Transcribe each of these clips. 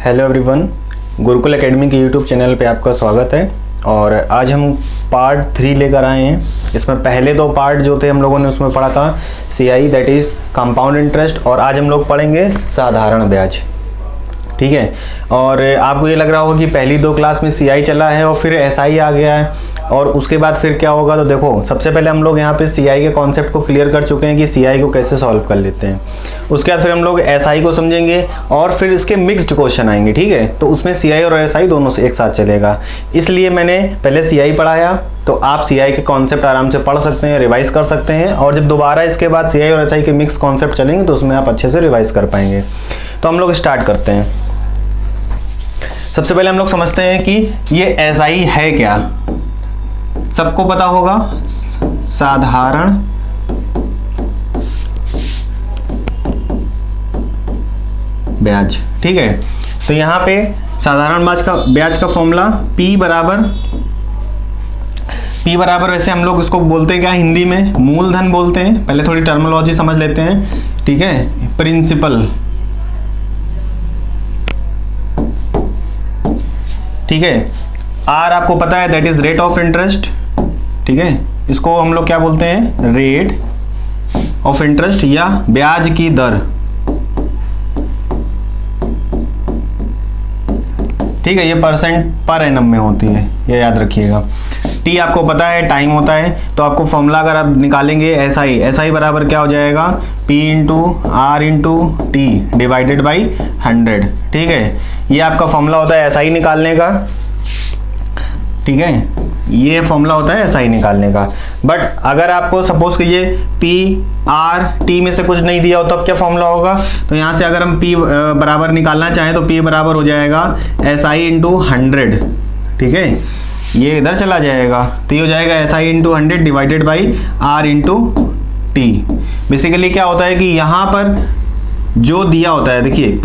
Hello everyone, Gurukul academy के YouTube channel पे आपका स्वागत है। और आज हम पार्ट 3 लेकर आए हैं। इसमें पहले 2 पार्ट जो थे हम लोगों ने उसमें पढ़ा था CI that is compound interest, और आज हम लोग पढ़ेंगे साधारण ब्याज। ठीक है। और आपको ये लग रहा होगा कि पहली 2 क्लास में CI चला है और फिर SI आ गया है और उसके बाद फिर क्या होगा। तो देखो, सबसे पहले हम लोग यहाँ पे CI के कॉन्सेप्ट को क्लियर कर चुके हैं कि CI को कैसे सॉल्व कर लेते हैं। उसके बाद फिर हम लोग SI को समझेंगे और फिर इसके मिक्स्ड क्वेश्चन आएंगे। ठीक है, तो उसमें CI और SI दोनों से एक साथ चलेगा। इसलिए मैंने पहले CI पढ़ाया, तो आप CI के कॉन्सेप्ट आराम से पढ़ सकते हैं, रिवाइज कर सकते हैं, और जब दोबारा इसके बाद CI और SI के मिक्स कॉन्सेप्ट चलेंगे तो उसमें आप अच्छे से रिवाइज कर पाएंगे। तो हम लोग स्टार्ट करते हैं। सबसे पहले हम लोग समझते हैं कि ये SI है क्या। सबको पता होगा, साधारण ब्याज। ठीक है, तो यहाँ पे साधारण ब्याज का फॉर्मूला P बराबर वैसे हम लोग इसको बोलते हैं क्या हिंदी में, मूलधन बोलते हैं। पहले थोड़ी टर्मिनोलॉजी समझ लेते हैं। ठीक है, प्रिंसिपल। ठीक है, R आपको पता है that is rate of interest. ठीक है, इसको हम लोग क्या बोलते हैं, रेट ऑफ इंटरेस्ट या ब्याज की दर। ठीक है, ये परसेंट पर एनम में होती है, ये याद रखिएगा। T आपको पता है टाइम होता है, तो आपको फॉर्मूला अगर आप निकालेंगे SI बराबर क्या हो जाएगा, P into R into T divided by 100। ठीक है, ये आपका फॉर्मूला होता है SI निकालने का। ठीक है, ये फॉर्मूला होता है SI निकालने का। बट अगर आपको सपोज कीजिए P R T में से कुछ नहीं दिया हो, तब क्या फॉर्मूला होगा। तो यहाँ से अगर हम P बराबर निकालना चाहें तो P बराबर हो जाएगा SI इंटू 100। ठीक है, ये इधर चला जाएगा, तो ये हो जाएगा SI into 100 divided by R into T। Basically क्या होता है कि यहाँ पर जो दिया होता है, देखिए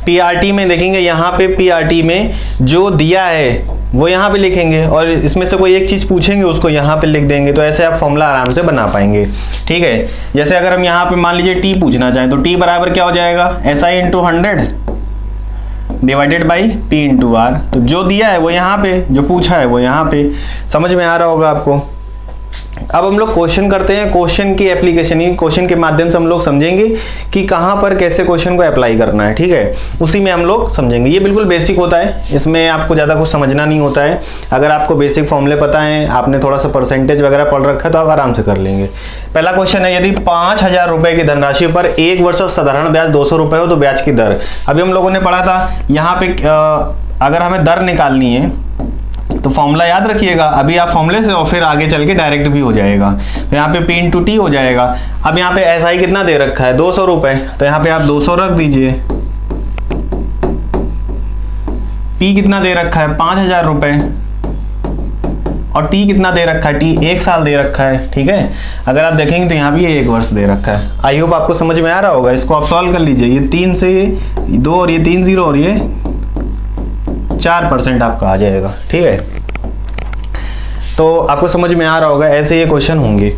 PRT में देखेंगे, यहाँ पे PRT में जो दिया है वो यहाँ पे लिखेंगे, और इसमें से कोई एक चीज़ पूछेंगे उसको यहाँ पे लिख देंगे। तो ऐसे आप फॉर्मूला आराम से बना पाएंगे। ठीक है, जैसे अगर हम यहाँ पे मान लीजिए T पूछना चाहें, तो T बराबर क्या हो जाएगा, SI into 100 divided by P into R। तो जो दिया है वो यहाँ पे, जो पूछा है वो यहाँ पे। समझ में आ रहा होगा आपको। अब हम लोग क्वेश्चन करते हैं। क्वेश्चन की एप्लीकेशन, ही क्वेश्चन के माध्यम से हम लोग समझेंगे कि कहाँ पर कैसे क्वेश्चन को अप्लाई करना है। ठीक है, उसी में हम लोग समझेंगे। ये बिल्कुल बेसिक होता है, इसमें आपको ज़्यादा कुछ समझना नहीं होता है। अगर आपको बेसिक फॉर्मूले पता है, आपने थोड़ा सा परसेंटेज वगैरह पढ़ रखा है, तो आप आराम से कर लेंगे। पहला क्वेश्चन है, यदि 5000 रुपये की धनराशि पर 1 वर्ष साधारण ब्याज 200 रुपये हो तो ब्याज की दर। अभी हम लोगों ने पढ़ा था यहाँ पे अगर हमें दर निकालनी है तो फॉर्मूला याद रखिएगा। अभी आप फॉर्मूले से और फिर आगे चल के डायरेक्ट भी हो जाएगा। तो यहाँ पे P इंटू T हो जाएगा। अब यहाँ पे SI कितना दे रखा है, 200 रुपये, तो यहाँ पे आप 200 रख दीजिए। P कितना दे रखा है, 5000 रुपये, और T कितना दे रखा है, T 1 साल दे रखा है। ठीक है, अगर आप देखेंगे तो यहाँ भी 1 वर्ष दे रखा है। आई होप आपको समझ में आ रहा होगा। इसको आप सॉल्व कर लीजिए। ये 3 से 2 और ये 3 0 और ये 4% आपका आ जाएगा। ठीक है, तो आपको समझ में आ रहा होगा। ऐसे ये क्वेश्चन होंगे।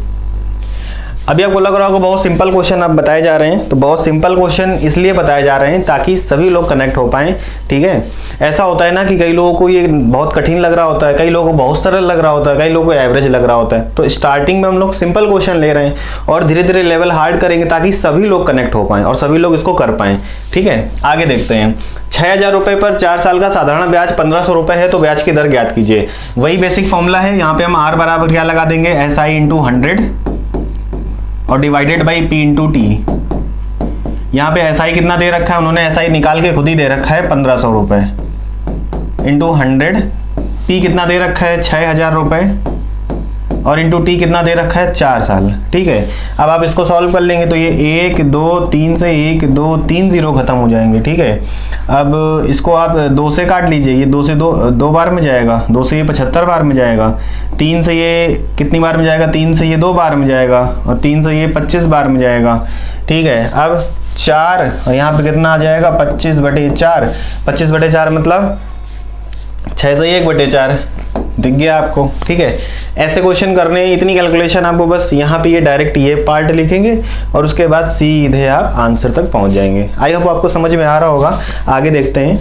अभी आपको लग रहा होगा बहुत सिंपल क्वेश्चन आप बताए जा रहे हैं, तो बहुत सिंपल क्वेश्चन इसलिए बताए जा रहे हैं ताकि सभी लोग कनेक्ट हो पाएं। ठीक है, ऐसा होता है ना कि कई लोगों को ये बहुत कठिन लग रहा होता है, कई लोगों को बहुत सरल लग रहा होता है, कई लोगों को एवरेज लग रहा होता है। तो स्टार्टिंग में हम लोग सिंपल क्वेश्चन ले रहे हैं और धीरे धीरे लेवल हार्ड करेंगे ताकि सभी लोग कनेक्ट हो पाएं और सभी लोग इसको कर पाएं। ठीक है, आगे देखते हैं। 6000 रुपये पर 4 साल का साधारण ब्याज 1500 रुपये है तो ब्याज की दर ज्ञात कीजिए। वही बेसिक फॉर्मूला है। यहाँ पे हम R बराबर क्या लगा देंगे, SI इंटू 100 और divided by P into T। यहाँ पे SI कितना दे रखा है, उन्होंने SI निकाल के खुद ही दे रखा है 1500 रुपये इंटू 100। P कितना दे रखा है, 6000 रुपये, और इंटू T कितना दे रखा है, 4 साल। ठीक है, अब आप इसको सॉल्व कर लेंगे तो ये 1 2 3 से 1 2 3 0 खत्म हो जाएंगे। ठीक है, अब इसको आप 2 से काट लीजिए। ये 2 से 2 बार में जाएगा, 2 से ये 75 बार में जाएगा, 3 से ये कितनी बार में जाएगा, 3 से ये 2 बार में जाएगा, और 3 से ये 25 बार में जाएगा। ठीक है, अब 4 और यहाँ पे कितना आ जाएगा, 25/4। 25/4 मतलब 6 से 1/4। दिख गया आपको, ठीक है। ऐसे क्वेश्चन करने इतनी कैलकुलेशन आपको, बस यहाँ पे ये डायरेक्ट ये पार्ट लिखेंगे और उसके बाद सीधे आप आंसर तक पहुंच जाएंगे। आई होप आपको समझ में आ रहा होगा। आगे देखते हैं।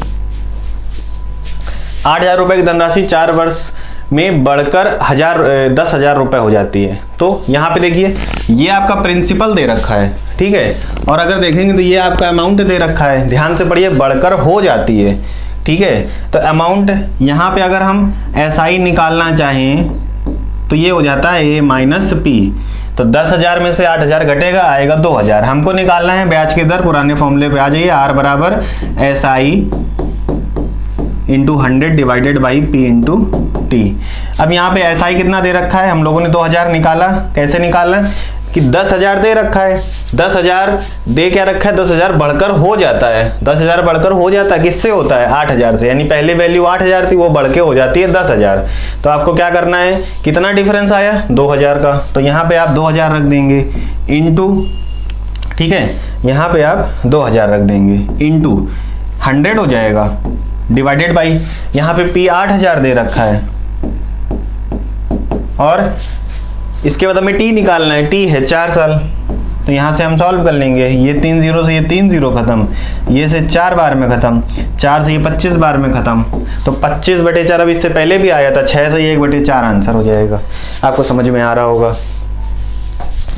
8,000 रुपये की धनराशि 4 वर्ष में बढ़कर 10,000 रुपये हो जाती है। तो यहाँ पे देखिए ये आपका प्रिंसिपल दे रखा है, ठीक है, और अगर देखेंगे तो ये आपका अमाउंट दे रखा है। ध्यान से पढ़िए, बढ़कर हो जाती है, ठीक है। तो अमाउंट यहाँ पे अगर हम SI निकालना चाहें तो ये हो जाता है A माइनस P। तो 10,000 में से 8,000 घटेगा, आएगा 2,000। हमको निकालना है ब्याज की दर, पुराने फॉर्मूले पे आ जाइए, R बराबर SI into 100 divided by P into T। अब यहाँ पे SI कितना दे रखा है, हम लोगों ने 2,000 निकाला। कैसे निकाला कि 10,000 दे रखा है, 10,000 दे क्या रखा है, 10,000 बढ़कर हो जाता है। 10,000 बढ़कर हो जाता है, किससे होता है, 8,000 से। यानी पहले वैल्यू 8,000 थी, वो बढ़ के हो जाती है 10,000। तो आपको क्या करना है, कितना डिफरेंस आया, 2,000 का। तो यहाँ पे आप 2,000 रख देंगे इंटू, ठीक है, यहाँ पे आप 2,000 रख देंगे इंटू 100 हो जाएगा डिवाइडेड बाई, यहाँ पे P 8,000 दे रखा है और इसके बाद हमें T निकालना है। T है 4 साल। तो यहाँ से हम सॉल्व कर लेंगे। ये 3 0 से ये 3 0 खत्म, ये से 4 बार में खत्म, 4 से ये 25 बार में खत्म। तो 25/4 अब इससे पहले भी आया था, 6 से ये 1/4 आंसर हो जाएगा। आपको समझ में आ रहा होगा।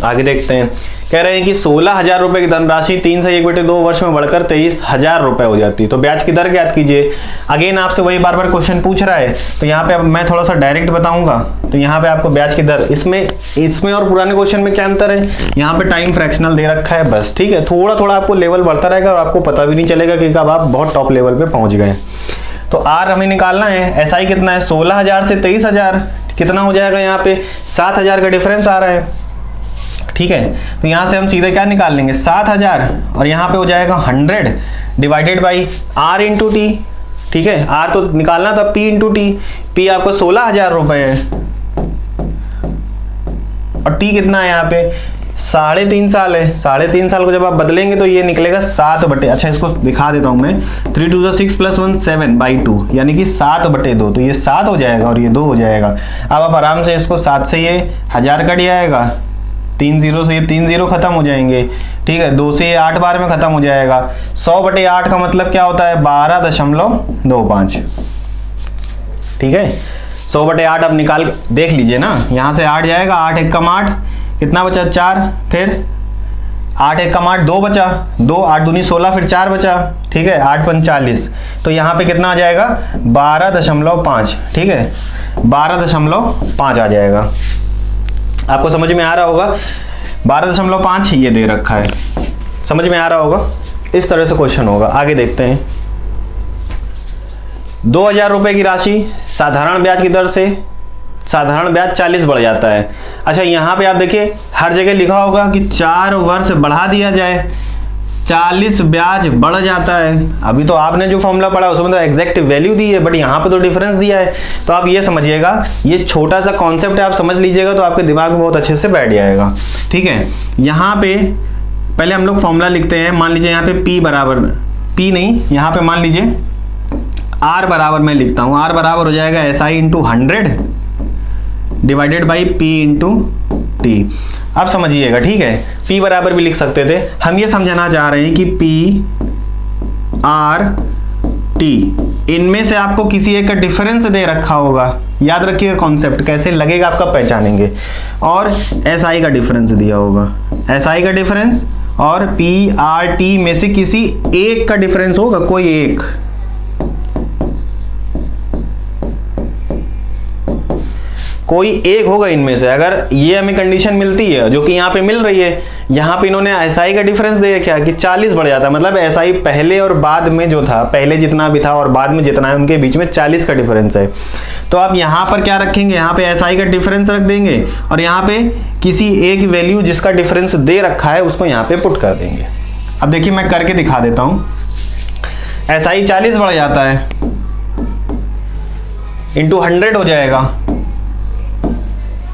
आगे देखते हैं। कह रहे हैं कि 16,000 रुपए की धनराशि 3 से 1/2 वर्ष में बढ़कर 23,000 रुपए हो जाती है। तो ब्याज की दर ज्ञात कीजिए। अगेन आपसे वही बार बार क्वेश्चन पूछ रहा है, तो यहाँ पे अब मैं थोड़ा सा डायरेक्ट बताऊंगा। तो यहाँ पे आपको ब्याज की दर, इसमें और पुराने क्वेश्चन में क्या अंतर है, यहाँ पे टाइम फ्रैक्शनल दे रखा है बस, ठीक है। थोड़ा थोड़ा आपको लेवल बढ़ता रहेगा और आपको पता भी नहीं चलेगा कि कब आप बहुत टॉप लेवल पे पहुंच गए। तो R हमें निकालना है। SI कितना है, 16,000 से 23,000 कितना हो जाएगा, यहाँ पे 7,000 का डिफरेंस आ रहा है, ठीक है। तो यहाँ से हम सीधे क्या निकाल लेंगे, 7,000 और यहाँ पे हो जाएगा 100 divided by R into T, ठीक है। R तो निकालना था P इंटू टी, P आपको 16,000 रुपए है और T कितना है यहाँ पे 3.5 साल है। 3.5 साल को जब आप बदलेंगे तो ये निकलेगा 7/, अच्छा इसको दिखा देता हूँ मैं, 3 2 6 + 1 7/2 यानी कि 7/2। तो ये 7 हो जाएगा और ये 2 हो जाएगा। अब आप आराम से इसको 7 से ये 1000 कट जाएगा, 3 0 से ये 3 0 खत्म हो जाएंगे, ठीक है। 2 से ये 8 बार में खत्म हो जाएगा। 100/8 का मतलब क्या होता है, 12.25, ठीक है। 100/8 अब निकाल देख लीजिए ना, यहाँ से 8 जाएगा, 8 1 कम 8, कितना बचा 4, फिर 8 1 कम 8 2 बचा, 2 8 दूनी 16, फिर 4 बचा, ठीक है। 8 5 40, तो यहाँ पे कितना आ जाएगा 12.5, ठीक है, 12.5 आ जाएगा। आपको समझ में आ रहा होगा। 12.5 ये दे रखा है, समझ में आ रहा होगा। इस तरह से क्वेश्चन होगा। आगे देखते हैं। 2,000 रुपए की राशि साधारण ब्याज की दर से साधारण ब्याज 40 बढ़ जाता है। अच्छा यहाँ पे आप देखिए हर जगह लिखा होगा कि 4 वर्ष बढ़ा दिया जाए, 40 ब्याज बढ़ जाता है। अभी तो आपने जो फॉर्मूला पढ़ा उसमें तो एग्जैक्ट वैल्यू दी है, बट यहाँ पे तो डिफरेंस दिया है। तो आप ये समझिएगा, ये छोटा सा कॉन्सेप्ट है, आप समझ लीजिएगा तो आपके दिमाग में बहुत अच्छे से बैठ जाएगा, ठीक है। यहाँ पे पहले हम लोग फॉर्मूला लिखते हैं। मान लीजिए यहाँ पे P बराबर, P नहीं, यहाँ पे मान लीजिए R बराबर मैं लिखता हूँ, R बराबर हो जाएगा SI into 100 divided by P into T. अब समझिएगा, ठीक है। P बराबर भी लिख सकते थे, हम ये समझाना चाह रहे हैं कि P R T इनमें से आपको किसी एक का डिफरेंस दे रखा होगा। याद रखिएगा कॉन्सेप्ट, कैसे लगेगा आपका पहचानेंगे। और SI का डिफरेंस दिया होगा, SI का डिफरेंस और P R T में से किसी एक का डिफरेंस होगा, कोई एक, कोई एक होगा इनमें से। अगर ये हमें कंडीशन मिलती है जो कि यहाँ पे मिल रही है, यहाँ पे इन्होंने SI का डिफरेंस दे रखा है कि 40 बढ़ जाता है, मतलब SI पहले और बाद में जो था, पहले जितना भी था और बाद में जितना है उनके बीच में 40 का डिफरेंस है। तो आप यहाँ पर क्या रखेंगे, यहाँ पे SI का डिफरेंस रख देंगे और यहाँ पे किसी एक वैल्यू जिसका डिफरेंस दे रखा है उसको यहाँ पे पुट कर देंगे। अब देखिए मैं करके दिखा देता हूँ। SI 40 बढ़ जाता है इंटू 100 हो जाएगा।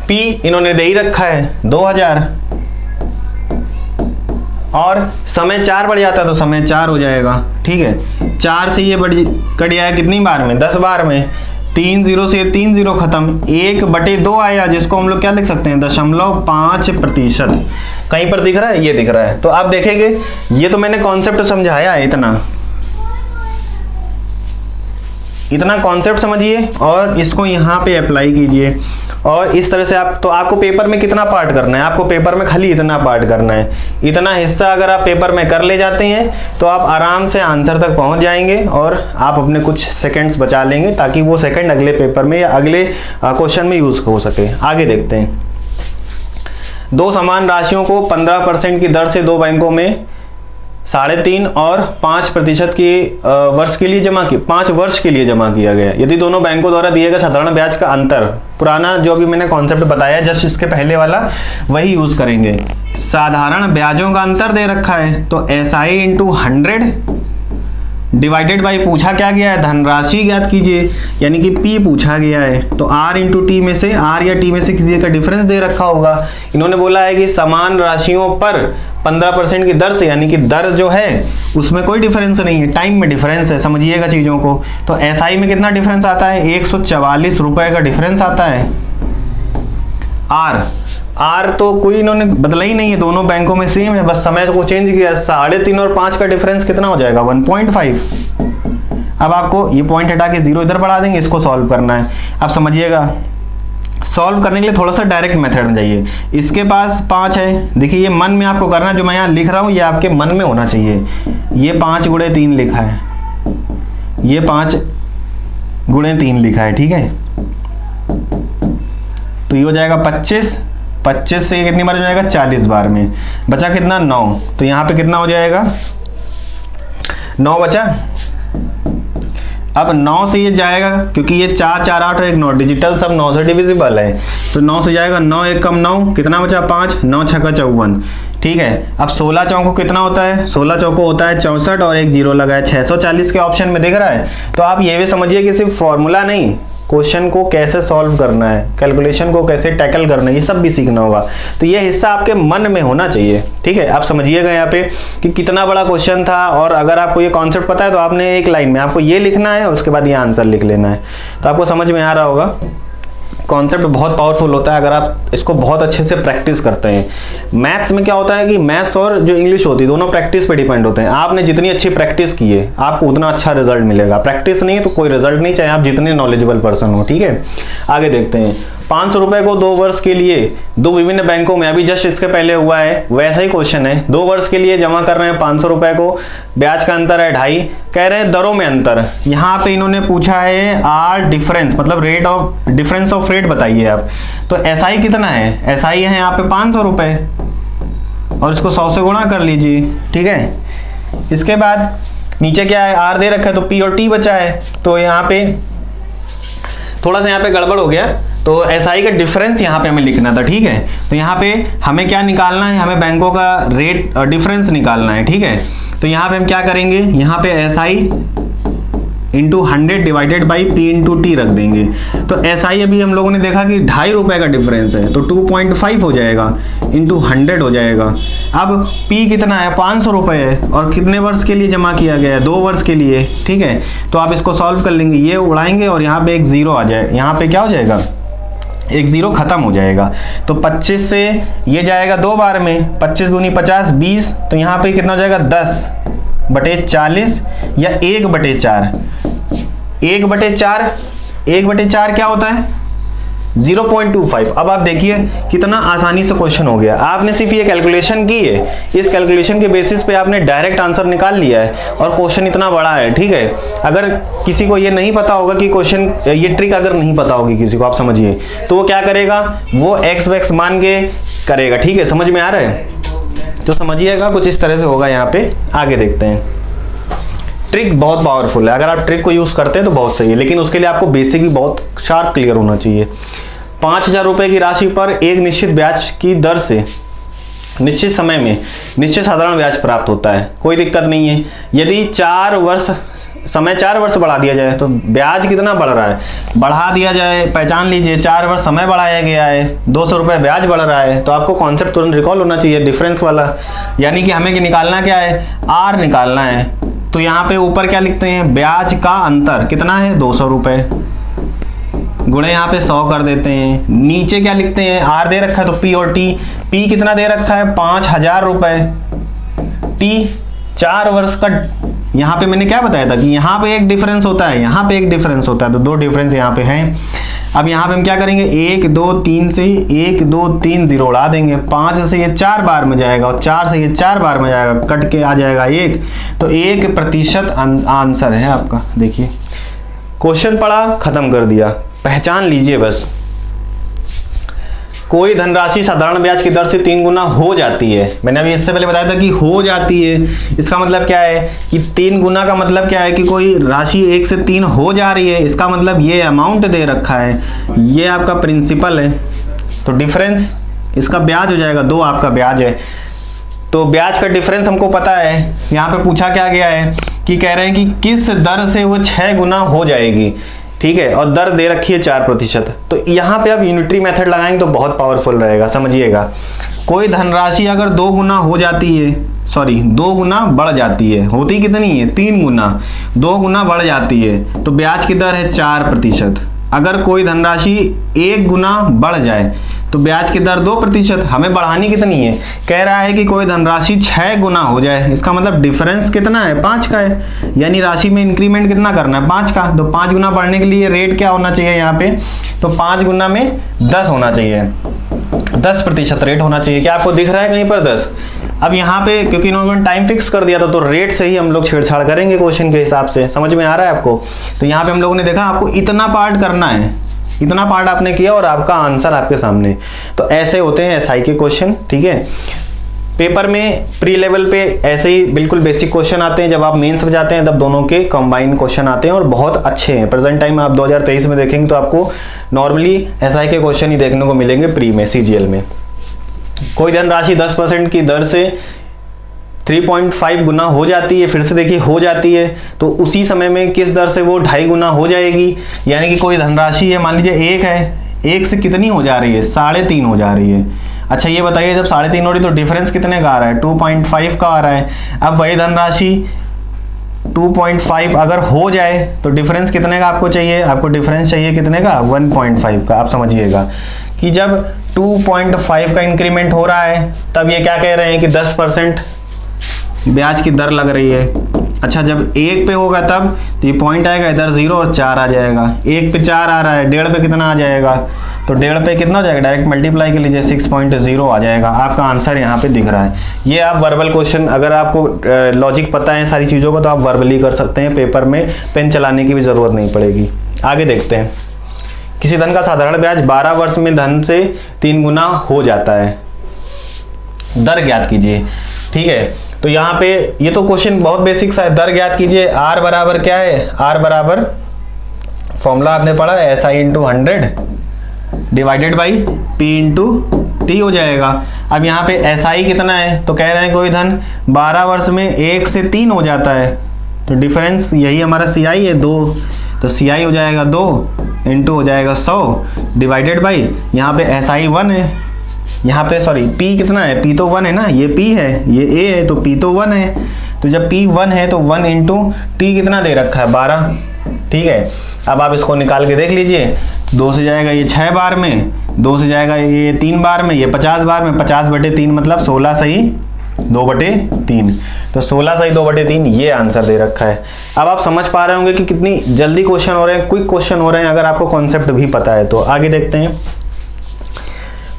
P इन्होंने दे ही रखा है 2000 और समय 4 बढ़ जाता है तो समय 4 हो जाएगा, ठीक है। 4 से ये बढ़ कट जाएगा कितनी बार में, 10 बार में, 3 0 से 3 0 खत्म, 1/2 आया जिसको हम लोग क्या लिख सकते हैं 0.5%। कहीं पर दिख रहा है, ये दिख रहा है। तो आप देखेंगे ये तो मैंने कॉन्सेप्ट समझाया है, इतना कॉन्सेप्ट समझिए और इसको यहाँ पे अप्लाई कीजिए। और इस तरह से तो आपको पेपर में कितना पार्ट करना है, आपको पेपर में खाली इतना पार्ट करना है। इतना हिस्सा अगर आप पेपर में कर ले जाते हैं तो आप आराम से आंसर तक पहुंच जाएंगे और आप अपने कुछ सेकंड्स बचा लेंगे ताकि वो सेकंड अगले पेपर में या अगले क्वेश्चन में यूज हो सके। आगे देखते हैं। दो समान राशियों को 15% की दर से दो बैंकों में 3.5 और 5% की वर्ष के लिए 5 वर्ष के लिए जमा किया गया। यदि दोनों बैंकों द्वारा दिए गए साधारण ब्याज का अंतर, पुराना जो भी मैंने कॉन्सेप्ट बताया जस्ट इसके पहले वाला वही यूज करेंगे। साधारण ब्याजों का अंतर दे रखा है तो SI × 100 डिवाइडेड बाई पूछा क्या गया है, धनराशि ज्ञात कीजिए, यानी कि P पूछा गया है। तो R × T में से, R या T में से किसी का डिफरेंस दे रखा होगा। इन्होंने बोला है कि समान राशियों पर 15% की दर से, यानी कि दर जो है उसमें कोई डिफरेंस नहीं है, टाइम में डिफरेंस है, समझिएगा चीज़ों को। तो SI में कितना डिफरेंस आता है, 144 रुपये का डिफरेंस आता है। R तो कोई इन्होंने बदला ही नहीं है, दोनों बैंकों में सेम है, बस समय को चेंज किया। 3.5 और 5 का डिफरेंस कितना हो जाएगा, 1.5। अब आपको ये पॉइंट हटा के 0 इधर बढ़ा देंगे, इसको सॉल्व करना है। आप समझिएगा, सॉल्व करने के लिए थोड़ा सा डायरेक्ट मेथड में जाइए। इसके पास 5 है, देखिए ये मन में आपको करना, जो मैं यहाँ लिख रहा हूँ ये आपके मन में होना चाहिए। ये 5 × 3 लिखा है, ये 5 × 3 लिखा है, ठीक है। तो ये हो जाएगा 25 से कितनी बार हो जाएगा, 40 बार में। बचा कितना, 9। तो यहाँ पे कितना हो जाएगा, 9 बचा। अब 9 से ये जाएगा, क्योंकि ये 4 4 8 और 1 9, डिजिटल सब 9 से डिविजिबल है, तो 9 से जाएगा, 9 1 कम 9, कितना बचा, 5, 9 6 54, ठीक है। अब 16 चौको कितना होता है, 16 चौको होता है 64 और एक 0 लगा है, 640 के ऑप्शन में दिख रहा है। तो आप ये भी समझिए कि सिर्फ फॉर्मूला नहीं, क्वेश्चन को कैसे सॉल्व करना है, कैलकुलेशन को कैसे टैकल करना है, ये सब भी सीखना होगा। तो ये हिस्सा आपके मन में होना चाहिए, ठीक है। आप समझिएगा यहाँ पे कि कितना बड़ा क्वेश्चन था, और अगर आपको ये कॉन्सेप्ट पता है तो आपने एक लाइन में आपको ये लिखना है, उसके बाद ये आंसर लिख लेना है। तो आपको समझ में आ रहा होगा। कॉन्सेप्ट बहुत पावरफुल होता है अगर आप इसको बहुत अच्छे से प्रैक्टिस करते हैं। मैथ्स में क्या होता है कि मैथ्स और जो इंग्लिश होती है दोनों प्रैक्टिस पे डिपेंड होते हैं। आपने जितनी अच्छी प्रैक्टिस की है आपको उतना अच्छा रिजल्ट मिलेगा। प्रैक्टिस नहीं है तो कोई रिजल्ट नहीं, चाहे आप जितने नॉलेजेबल पर्सन हो, ठीक है। आगे देखते हैं। 500 रुपए को 2 वर्ष के लिए 2 विभिन्न बैंकों में, अभी जस्ट इसके पहले हुआ है वैसा ही क्वेश्चन है, 2 वर्ष के लिए जमा कर रहे हैं 500 रुपए को, ब्याज का अंतर है 2.5, कह रहे हैं दरों में अंतर। यहाँ पे इन्होंने पूछा है आर डिफरेंस, मतलब डिफरेंस ऑफ रेट बताइए आप। तो SI कितना है, SI है यहाँ पे 500 रुपए और इसको 100 से गुणा कर लीजिए, ठीक है। इसके बाद नीचे क्या है, R दे रखा है तो P और T बचा है। तो यहाँ पे थोड़ा सा यहाँ पे गड़बड़ हो गया, तो SI का डिफरेंस यहाँ पे हमें लिखना था, ठीक है। तो यहाँ पे हमें क्या निकालना है, हमें बैंकों का रेट डिफरेंस निकालना है, ठीक है। तो यहाँ पे हम क्या करेंगे, यहाँ पे SI × 100 divided by P × T रख देंगे। तो SI अभी हम लोगों ने देखा कि 2.5 रुपए का डिफरेंस है, तो 2.5 हो जाएगा × 100 हो जाएगा। अब P कितना है, 500 रुपए है, और कितने वर्ष के लिए जमा किया गया है, 2 वर्ष के लिए, ठीक है। तो आप इसको सॉल्व कर लेंगे, ये उड़ाएंगे और यहाँ पे एक 0 आ जाए, यहाँ पे क्या हो जाएगा, एक 0 खत्म हो जाएगा। तो 25 से ये जाएगा 2 बार में, 25 दूनी 50 20, तो यहाँ पे कितना हो जाएगा 10/40 या 1/4। 1/4 क्या होता है, 0.25। अब आप देखिए कितना आसानी से क्वेश्चन हो गया। आपने सिर्फ ये कैलकुलेशन की है, इस कैलकुलेशन के बेसिस पे आपने डायरेक्ट आंसर निकाल लिया है, और क्वेश्चन इतना बड़ा है, ठीक है। अगर किसी को ये नहीं पता होगा कि क्वेश्चन, ये ट्रिक अगर नहीं पता होगी किसी को, आप समझिए, तो वो क्या करेगा, वो एक्स वैक्स मान के करेगा, ठीक है। समझ में आ रहा है, तो समझिएगा कुछ इस तरह से होगा यहाँ पे। आगे देखते हैं। ट्रिक बहुत पावरफुल है, अगर आप ट्रिक को यूज करते हैं तो बहुत सही है, लेकिन उसके लिए आपको बेसिक भी बहुत शार्प क्लियर होना चाहिए। 5000 रुपए की राशि पर एक निश्चित ब्याज की दर से निश्चित समय में निश्चित साधारण ब्याज प्राप्त होता है, कोई दिक्कत नहीं है। यदि 4 वर्ष बढ़ा दिया जाए तो ब्याज कितना बढ़ रहा है, बढ़ा दिया जाए, पहचान लीजिए 4 वर्ष समय बढ़ाया गया है, 200 रुपये ब्याज बढ़ रहा है, तो आपको कॉन्सेप्ट तुरंत रिकॉल होना चाहिए, डिफरेंस वाला। यानी कि हमें निकालना क्या है, R निकालना है। तो यहाँ पे ऊपर क्या लिखते हैं, ब्याज का अंतर कितना है, 200 रुपये, गुणे यहाँ पे 100 कर देते हैं। नीचे क्या लिखते हैं, आर दे रखा है तो पी और टी। पी कितना दे रखा है 5000 रुपए, टी 4 वर्ष का। यहाँ पे मैंने क्या बताया था कि यहाँ पे एक डिफरेंस होता है, यहाँ पे एक डिफरेंस होता है, तो 2 डिफरेंस यहाँ पे हैं। अब यहाँ पे हम क्या करेंगे, 1 2 3 से 1 2 3 0 उड़ा देंगे, 5 से ये 4 बार में जाएगा और 4 से ये 4 बार में जाएगा, कट के आ जाएगा 1, तो 1% आंसर है आपका। देखिए क्वेश्चन पढ़ा, खत्म कर दिया, पहचान लीजिए बस। कोई धनराशि साधारण ब्याज की दर से 3 गुना हो जाती है। मैंने अभी इससे पहले बताया था कि हो जाती है, इसका मतलब क्या है कि 3 गुना का मतलब क्या है कि कोई राशि 1 से 3 हो जा रही है, इसका मतलब ये अमाउंट दे रखा है, ये आपका प्रिंसिपल है, तो डिफरेंस इसका ब्याज हो जाएगा, 2 आपका ब्याज है। तो ब्याज का डिफरेंस हमको पता है। यहाँ पे पूछा क्या गया है कि कह रहे हैं कि किस दर से वो 6 गुना हो जाएगी, ठीक है, और दर दे रखी है 4%। तो यहाँ पे आप यूनिटरी मेथड लगाएंगे तो बहुत पावरफुल रहेगा, समझिएगा। कोई धनराशि अगर 2 गुना हो जाती है, सॉरी 2 गुना बढ़ जाती है, होती कितनी है 3 गुना, 2 गुना बढ़ जाती है, तो ब्याज की दर है 4%। अगर कोई धनराशि 1 गुना बढ़ जाए तो ब्याज की दर 2%। हमें बढ़ानी कितनी है, कह रहा है कि कोई धनराशि 6 गुना हो जाए, इसका मतलब डिफरेंस कितना है 5 का है, यानी राशि में इंक्रीमेंट कितना करना है 5 का। तो 5 गुना बढ़ने के लिए रेट क्या होना चाहिए यहाँ पे, तो 5 गुना में 10 होना चाहिए, 10% रेट होना चाहिए। क्या आपको दिख रहा है कहीं पर 10? अब यहाँ पे क्योंकि इन्होंने टाइम फिक्स कर दिया था तो रेट से ही हम लोग छेड़छाड़ करेंगे क्वेश्चन के हिसाब से, समझ में आ रहा है आपको। तो यहाँ पे हम लोगों ने देखा आपको इतना पार्ट करना है, इतना पार्ट आपने किया और आपका आंसर आपके सामने। तो ऐसे होते हैं एसआई के क्वेश्चन, ठीक है। पेपर में प्री लेवल पे ऐसे ही बिल्कुल बेसिक क्वेश्चन आते हैं, जब आप मेंस में जाते हैं तब दोनों के कंबाइन क्वेश्चन आते हैं और बहुत अच्छे हैं। प्रेजेंट टाइम आप 2023 में देखेंगे तो आपको नॉर्मली एसआई के क्वेश्चन ही देखने को मिलेंगे प्री में, सीजीएल में। कोई धनराशि 10% की दर से 3.5 गुना हो जाती है, फिर से देखिए हो जाती है, तो उसी समय में किस दर से वो 2.5 गुना हो जाएगी। यानी कि कोई धनराशि है, मान लीजिए 1 है, 1 से कितनी हो जा रही है 3.5 हो जा रही है। अच्छा ये बताइए जब 3.5 हो रही तो डिफरेंस कितने का आ रहा है 2.5 का आ रहा है। अब वही धनराशि 2.5 अगर हो जाए तो डिफरेंस कितने का आपको चाहिए, आपको डिफरेंस चाहिए कितने का 1.5 का। आप समझिएगा कि जब 2.5 का इंक्रीमेंट हो रहा है तब ये क्या कह रहे हैं कि 10% ब्याज की दर लग रही है। अच्छा जब 1 पे होगा तब तो ये पॉइंट आएगा इधर 0 और 4 आ जाएगा, 1 पे 4 आ रहा है, 1.5 पे कितना आ जाएगा, तो 1.5 पे कितना हो जाएगा, डायरेक्ट मल्टीप्लाई के लीजिए 6.0 आ जाएगा। आपका आंसर यहाँ पे दिख रहा है। ये आप वर्बल क्वेश्चन, अगर आपको लॉजिक पता है सारी चीज़ों को तो आप वर्बली कर सकते हैं, पेपर में पेन चलाने की भी ज़रूरत नहीं पड़ेगी। आगे देखते हैं। किसी धन का साधारण ब्याज 12 वर्ष में धन से 3 गुना हो जाता है, दर ज्ञात कीजिए, ठीक है। तो यहाँ पे ये तो क्वेश्चन बहुत बेसिक सा है, दर ज्ञात कीजिए। आर बराबर क्या है, आर बराबर फॉर्मूला आपने पढ़ा है SI into 100 divided by P into T हो जाएगा। अब यहाँ पे SI कितना है, तो कह रहे हैं कोई धन 12 वर्ष में 1 से 3 हो जाता है, तो डिफरेंस यही हमारा CI है 2, तो CI हो जाएगा 2 इंटू हो जाएगा 100 डिवाइडेड बाई यहाँ पे SI 1 है, यहाँ पे सॉरी P कितना है, P तो 1 है ना, ये P है ये A है, तो P तो 1 है। तो जब P 1 है तो 1 इंटू T कितना दे रखा है 12, ठीक है। अब आप इसको निकाल के देख लीजिए, 2 से जाएगा ये 6 बार में, 2 से जाएगा ये 3 बार में, ये 50 बार में, 50/3 मतलब 16 सही 2/3, तो 16 सही 2/3 ये आंसर दे रखा है। अब आप समझ पा रहे होंगे कि कितनी जल्दी क्वेश्चन हो रहे हैं, क्विक क्वेश्चन हो रहे हैं, अगर आपको कॉन्सेप्ट भी पता है तो। आगे देखते हैं।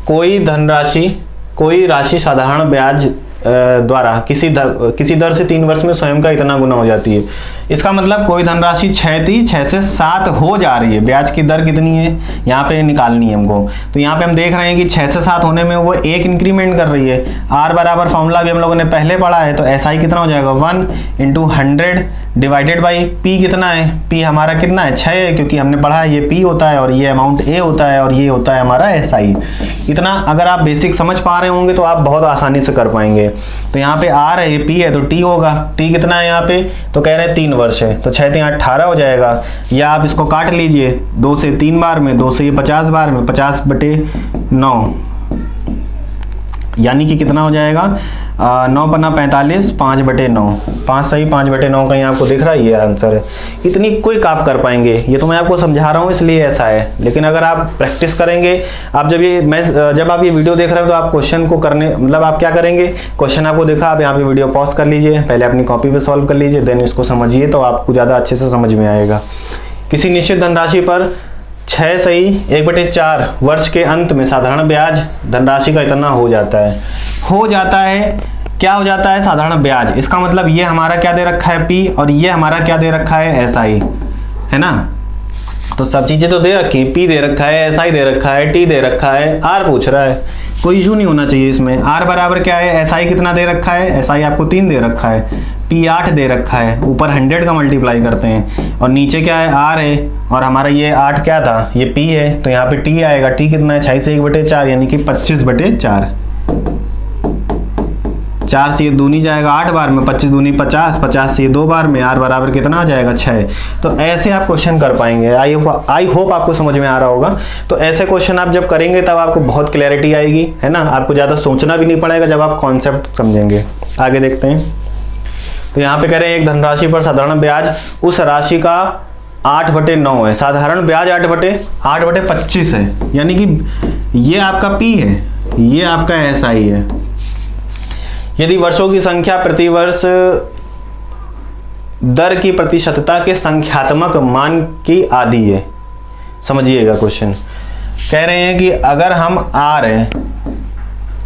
कोई राशि साधारण ब्याज द्वारा किसी दर से 3 वर्ष में स्वयं का इतना गुना हो जाती है। इसका मतलब कोई धनराशि 6 से 7 हो जा रही है, ब्याज की दर कितनी है यहाँ पे निकालनी है हमको। तो यहाँ पे हम देख रहे हैं कि 6 से 7 होने में वो 1 इंक्रीमेंट कर रही है। आर बराबर फॉर्मूला भी हम लोगों ने पहले पढ़ा है, तो SI कितना हो जाएगा 1 इंटू 100 डिवाइडेड बाई P कितना है, P हमारा कितना है 6 है, क्योंकि हमने पढ़ा है ये P होता है और ये अमाउंट A होता है और ये होता है हमारा SI। इतना अगर आप बेसिक समझ पा रहे होंगे तो आप बहुत आसानी से कर पाएंगे। तो यहाँ पे R है, ये P है, तो T होगा, T कितना है यहाँ पे, तो कह रहे हैं 3 वर्ष है, तो 6 3 18 हो जाएगा। या आप इसको काट लीजिए 2 से 3 बार में, 2 से ये 50 बार में, 50/9 यानी कि कितना हो जाएगा 9 पन्ना 45, 5/9, 5 सही 5/9 कहीं आपको दिख रहा है, ये आंसर है। इतनी क्विक आप कर पाएंगे, ये तो मैं आपको समझा रहा हूँ इसलिए ऐसा है, लेकिन अगर आप प्रैक्टिस करेंगे, आप जब आप ये वीडियो देख रहे हो तो आप क्वेश्चन को करने मतलब आप क्या करेंगे, क्वेश्चन आपको देखा, आप यहाँ पे वीडियो पॉज कर लीजिए, पहले अपनी कॉपी पे सॉल्व कर लीजिए, देन इसको समझिए, तो आपको ज़्यादा अच्छे से समझ में आएगा। किसी निश्चित धनराशि पर 6 सही 1/4 वर्ष के अंत में साधारण ब्याज धनराशि का इतना हो जाता है। क्या हो जाता है? साधारण ब्याज। इसका मतलब ये हमारा क्या दे रखा है P, और ये हमारा क्या दे रखा है SI, है ना। तो सब चीजें तो दे रखी, P दे रखा है, SI दे रखा है, T दे रखा है, R पूछ रहा है, कोई इशू नहीं होना चाहिए इसमें। R बराबर क्या है, SI कितना दे रखा है, SI आपको 3 दे रखा है, P 8 दे रखा है, ऊपर 100 का मल्टीप्लाई करते हैं, और नीचे क्या है R है, और हमारा ये 8 क्या था, ये P है, तो यहाँ पे T आएगा। T कितना है, 6 से 1/4 यानी कि 25/4। 4 से ये दूनी जाएगा 8 बार में, 25 दूनी 50, 50 से ये 2 बार में, R बराबर कितना आ जाएगा 6। तो ऐसे आप क्वेश्चन कर पाएंगे। आई होप आपको समझ में आ रहा होगा। तो ऐसे क्वेश्चन आप जब करेंगे तब आपको बहुत क्लैरिटी आएगी, है ना, आपको ज़्यादा सोचना भी नहीं पड़ेगा जब आप कॉन्सेप्ट समझेंगे। आगे देखते हैं। तो यहाँ पे कह रहे हैं एक धनराशि पर साधारण ब्याज उस राशि का 8/9 है। साधारण ब्याज 8/25 है, यानी कि ये आपका P है, ये आपका SI है। यदि वर्षों की संख्या प्रतिवर्ष दर की प्रतिशतता के संख्यात्मक मान की आधी है। समझिएगा क्वेश्चन। कह रहे हैं कि अगर हम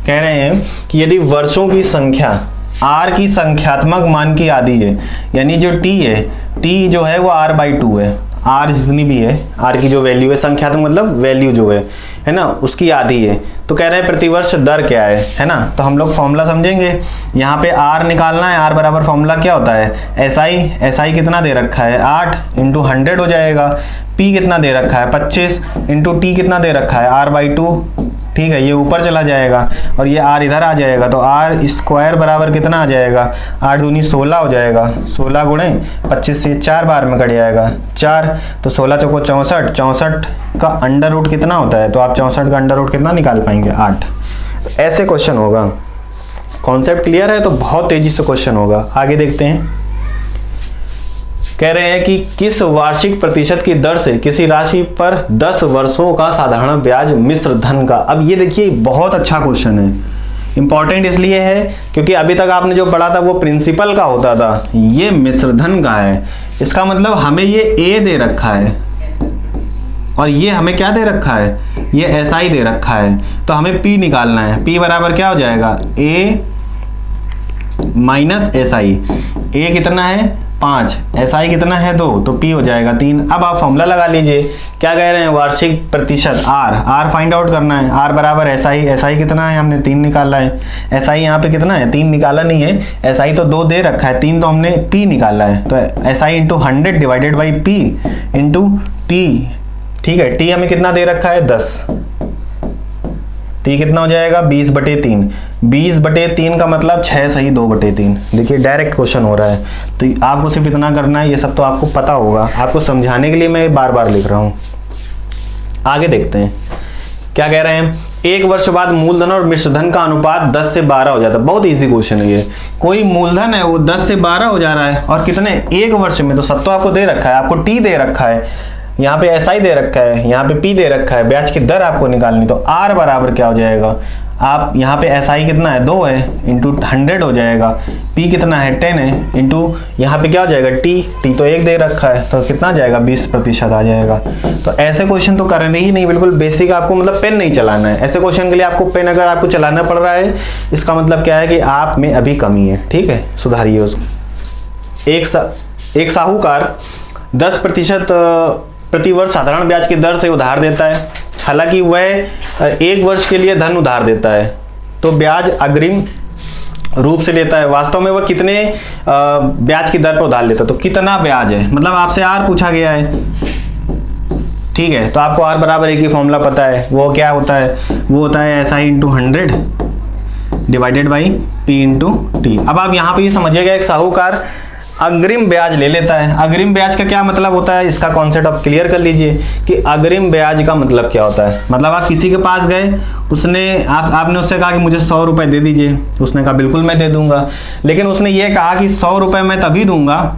कह रहे हैं कि यदि वर्षों की संख्या R की संख्यात्मक मान की आधी है, यानी जो T है, T जो है वो R/2 है, R जितनी भी है, R की जो वैल्यू है, संख्यात्मक मतलब वैल्यू जो है ना, उसकी आधी है। तो कह रहे हैं प्रतिवर्ष दर क्या है ना। तो हम लोग फॉर्मूला समझेंगे। यहाँ पे R निकालना है, R बराबर फॉर्मूला क्या होता है, SI कितना दे रखा है 8 × 100 हो जाएगा। P कितना दे रखा है 25 × T कितना दे रखा है R/2, ठीक है, ये ऊपर चला जाएगा और ये R इधर आ जाएगा, तो R² बराबर कितना आ जाएगा, 8 दूनी 16 हो जाएगा, 16 × 25 से 4 बार में कट जाएगा 4, तो 16 चौको 64, 64 का अंडर रूट कितना होता है, तो आप 64 का अंडर रूट कितना निकाल पाएंगे 8। तो ऐसे क्वेश्चन होगा। कॉन्सेप्ट क्लियर है तो बहुत तेजी से क्वेश्चन होगा। आगे देखते हैं। कह रहे हैं कि किस वार्षिक प्रतिशत की दर से किसी राशि पर 10 वर्षों का साधारण ब्याज मिश्र धन का। अब ये देखिए बहुत अच्छा क्वेश्चन है, इंपॉर्टेंट इसलिए है क्योंकि अभी तक आपने जो पढ़ा था वो प्रिंसिपल का होता था, ये मिश्र धन का है। इसका मतलब हमें ये A दे रखा है और ये हमें क्या दे रखा है, ये SI दे रखा है, तो हमें P निकालना है। P बराबर क्या हो जाएगा, A - SI। A कितना है 5, SI कितना है 2, तो P हो जाएगा 3। अब आप फॉर्मूला लगा लीजिए। क्या कह रहे हैं, वार्षिक प्रतिशत R फाइंड आउट करना है। R बराबर SI कितना है, हमने 3 निकाला है। SI यहाँ पे कितना है, 3 निकाला नहीं है, SI तो 2 दे रखा है, 3 तो हमने P निकाला है, तो SI × 100 divided by P × T, ठीक है। T हमें कितना दे रखा है 10, T कितना हो जाएगा 20/3। 20/3 का मतलब 6 सही 2/3। देखिए डायरेक्ट क्वेश्चन हो रहा है, तो आपको सिर्फ इतना करना है, ये सब तो आपको पता होगा, आपको समझाने के लिए मैं बार बार लिख रहा हूँ। आगे देखते हैं क्या कह रहे हैं। एक वर्ष बाद मूलधन और मिश्रधन का अनुपात 10 से 12 हो जाता है। बहुत इजी क्वेश्चन है ये। कोई मूलधन है वो 10 से 12 हो जा रहा है, और कितने, एक वर्ष में। तो सब तो आपको दे रखा है, आपको T दे रखा है, यहाँ पे SI दे रखा है, यहाँ पे P दे रखा है, ब्याज की दर आपको निकालनी। तो R बराबर क्या हो जाएगा, आप यहाँ पे SI कितना है 2 है, × 100 हो जाएगा। P कितना है 10 है, इंटू यहाँ पे क्या हो जाएगा T तो 1 दे रखा है, तो कितना आ जाएगा 20% आ जाएगा। तो ऐसे क्वेश्चन तो करने ही नहीं, बिल्कुल बेसिक। आपको मतलब पेन नहीं चलाना है ऐसे क्वेश्चन के लिए। आपको पेन अगर आपको चलाना पड़ रहा है, इसका मतलब क्या है कि आप में अभी कमी है, ठीक है, सुधारिए उसको। एक साहूकार 10% प्रतिवर्ष साधारण ब्याज की दर से उधार देता है। हालांकि वह 1 वर्ष के लिए धन उधार देता है, तो ब्याज अग्रिम रूप से लेता है। वास्तव में वह कितने ब्याज की दर पर उधार लेता है, तो कितना ब्याज है, मतलब आपसे R पूछा गया है, ठीक है। तो आपको R बराबर एक ही फॉर्मूला पता है, वो क्या होता है, वो होता है SI × 100 divided by P × T। अब आप यहाँ पे ये समझिएगा, एक साहूकार अग्रिम ब्याज ले लेता है। अग्रिम ब्याज का क्या मतलब होता है, इसका कॉन्सेप्ट आप क्लियर कर लीजिए कि अग्रिम ब्याज का मतलब क्या होता है। मतलब आप किसी के पास गए, उसने आपने उससे कहा कि मुझे 100 रुपये दे दीजिए, उसने कहा बिल्कुल मैं दे दूंगा, लेकिन उसने ये कहा कि 100 रुपये मैं तभी दूंगा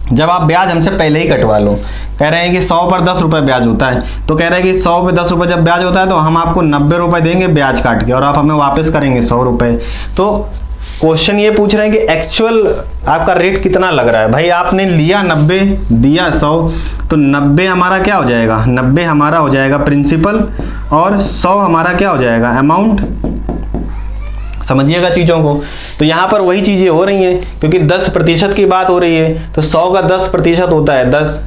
जब आप ब्याज हमसे पहले ही कटवा लो। कह रहे हैं कि 100 पर 10 रुपये ब्याज होता है, तो कह रहे हैं कि 100 पे 10 रुपये जब ब्याज होता है तो हम आपको 90 रुपये देंगे ब्याज काट के, और आप हमें वापस करेंगे 100 रुपये। तो क्वेश्चन ये पूछ रहे हैं कि एक्चुअल आपका रेट कितना लग रहा है। भाई आपने लिया 90, दिया 100, तो 90 हमारा क्या हो जाएगा, 90 हमारा हो जाएगा प्रिंसिपल, और 100 हमारा क्या हो जाएगा, अमाउंट। समझिएगा चीज़ों को। तो यहाँ पर वही चीज़ें हो रही हैं, क्योंकि 10% की बात हो रही है, तो 100 का 10% होता है 10।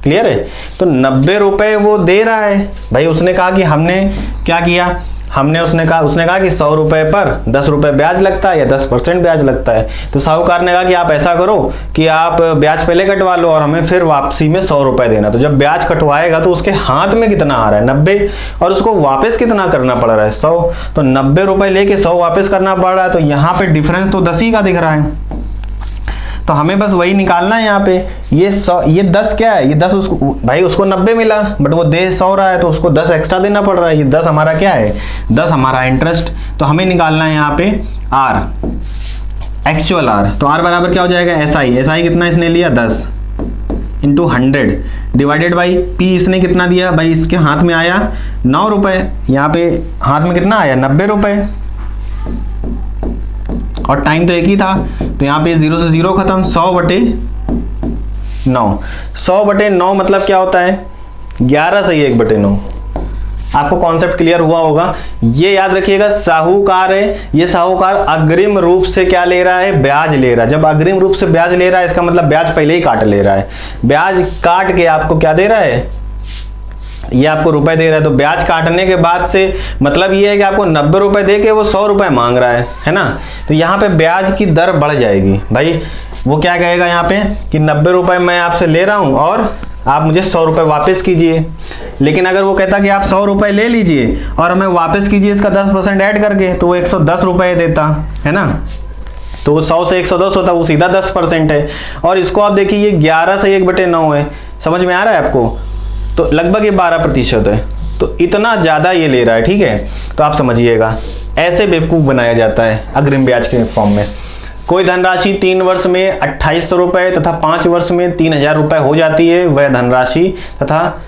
क्लियर है। तो 90 रुपये वो दे रहा है। भाई उसने कहा कि हमने क्या किया, उसने कहा कि 100 रुपये पर 10 रुपये ब्याज लगता है या 10% ब्याज लगता है। तो साहूकार ने कहा कि आप ऐसा करो कि आप ब्याज पहले कटवा लो और हमें फिर वापसी में 100 रुपये देना। तो जब ब्याज कटवाएगा तो उसके हाथ में कितना आ रहा है, 90, और उसको वापस कितना करना पड़ रहा है, 100। तो 90 रुपये लेके 100 वापस करना पड़ रहा है, तो यहाँ पे डिफरेंस तो 10 ही का दिख रहा है। तो हमें बस वही निकालना है यहाँ पे। ये 10 क्या है, ये 10 उसको, भाई उसको 90 मिला बट वो दे 100 रहा है, तो उसको 10 एक्स्ट्रा देना पड़ रहा है। ये 10 हमारा क्या है, 10 हमारा इंटरेस्ट। तो हमें निकालना है यहाँ पे आर, एक्चुअल आर। तो आर बराबर क्या हो जाएगा, एसआई कितना इसने लिया, 10 इंटू 100 डिवाइडेड बाई पी, इसने कितना दिया, भाई इसके हाथ में आया 9 रुपये, यहाँ पे हाथ में कितना आया, 90 रुपये, और टाइम तो एक ही था, तो यहाँ पे 0 से 0 खत्म, 100/9। 100/9 मतलब क्या होता है, 11 से 1/9। आपको कॉन्सेप्ट क्लियर हुआ होगा। ये याद रखिएगा, साहूकार है, ये साहूकार अग्रिम रूप से क्या ले रहा है, ब्याज ले रहा है। जब अग्रिम रूप से ब्याज ले रहा है, इसका मतलब ब्याज पहले ही काट ले रहा है। ब्याज काट के आपको क्या दे रहा है, ये आपको रुपए दे रहा है। तो ब्याज काटने के बाद से मतलब ये है कि आपको 90 रुपए दे के वो 100 रुपए मांग रहा है ना। तो यहाँ पे ब्याज की दर बढ़ जाएगी। भाई वो क्या कहेगा यहाँ पे कि 90 रुपए मैं आपसे ले रहा हूँ और आप मुझे 100 रुपए वापस कीजिए। लेकिन अगर वो कहता कि आप 100 रुपए ले लीजिए और हमें वापस कीजिए इसका 10% ऐड करके, तो वो 110 रुपए देता है ना। तो वो 100 से 110 होता, वो सीधा 10% है। और इसको आप देखिए, ये 11 से 1/9 है। समझ में आ रहा है आपको। तो लगभग ये 12% है। तो इतना ज़्यादा ये ले रहा है, ठीक है। तो आप समझिएगा, ऐसे बेवकूफ़ बनाया जाता है अग्रिम ब्याज के फॉर्म में। कोई धनराशि 3 वर्ष में 2800 रुपये तथा 5 वर्ष में 3000 रुपये हो जाती है, वह धनराशि तथा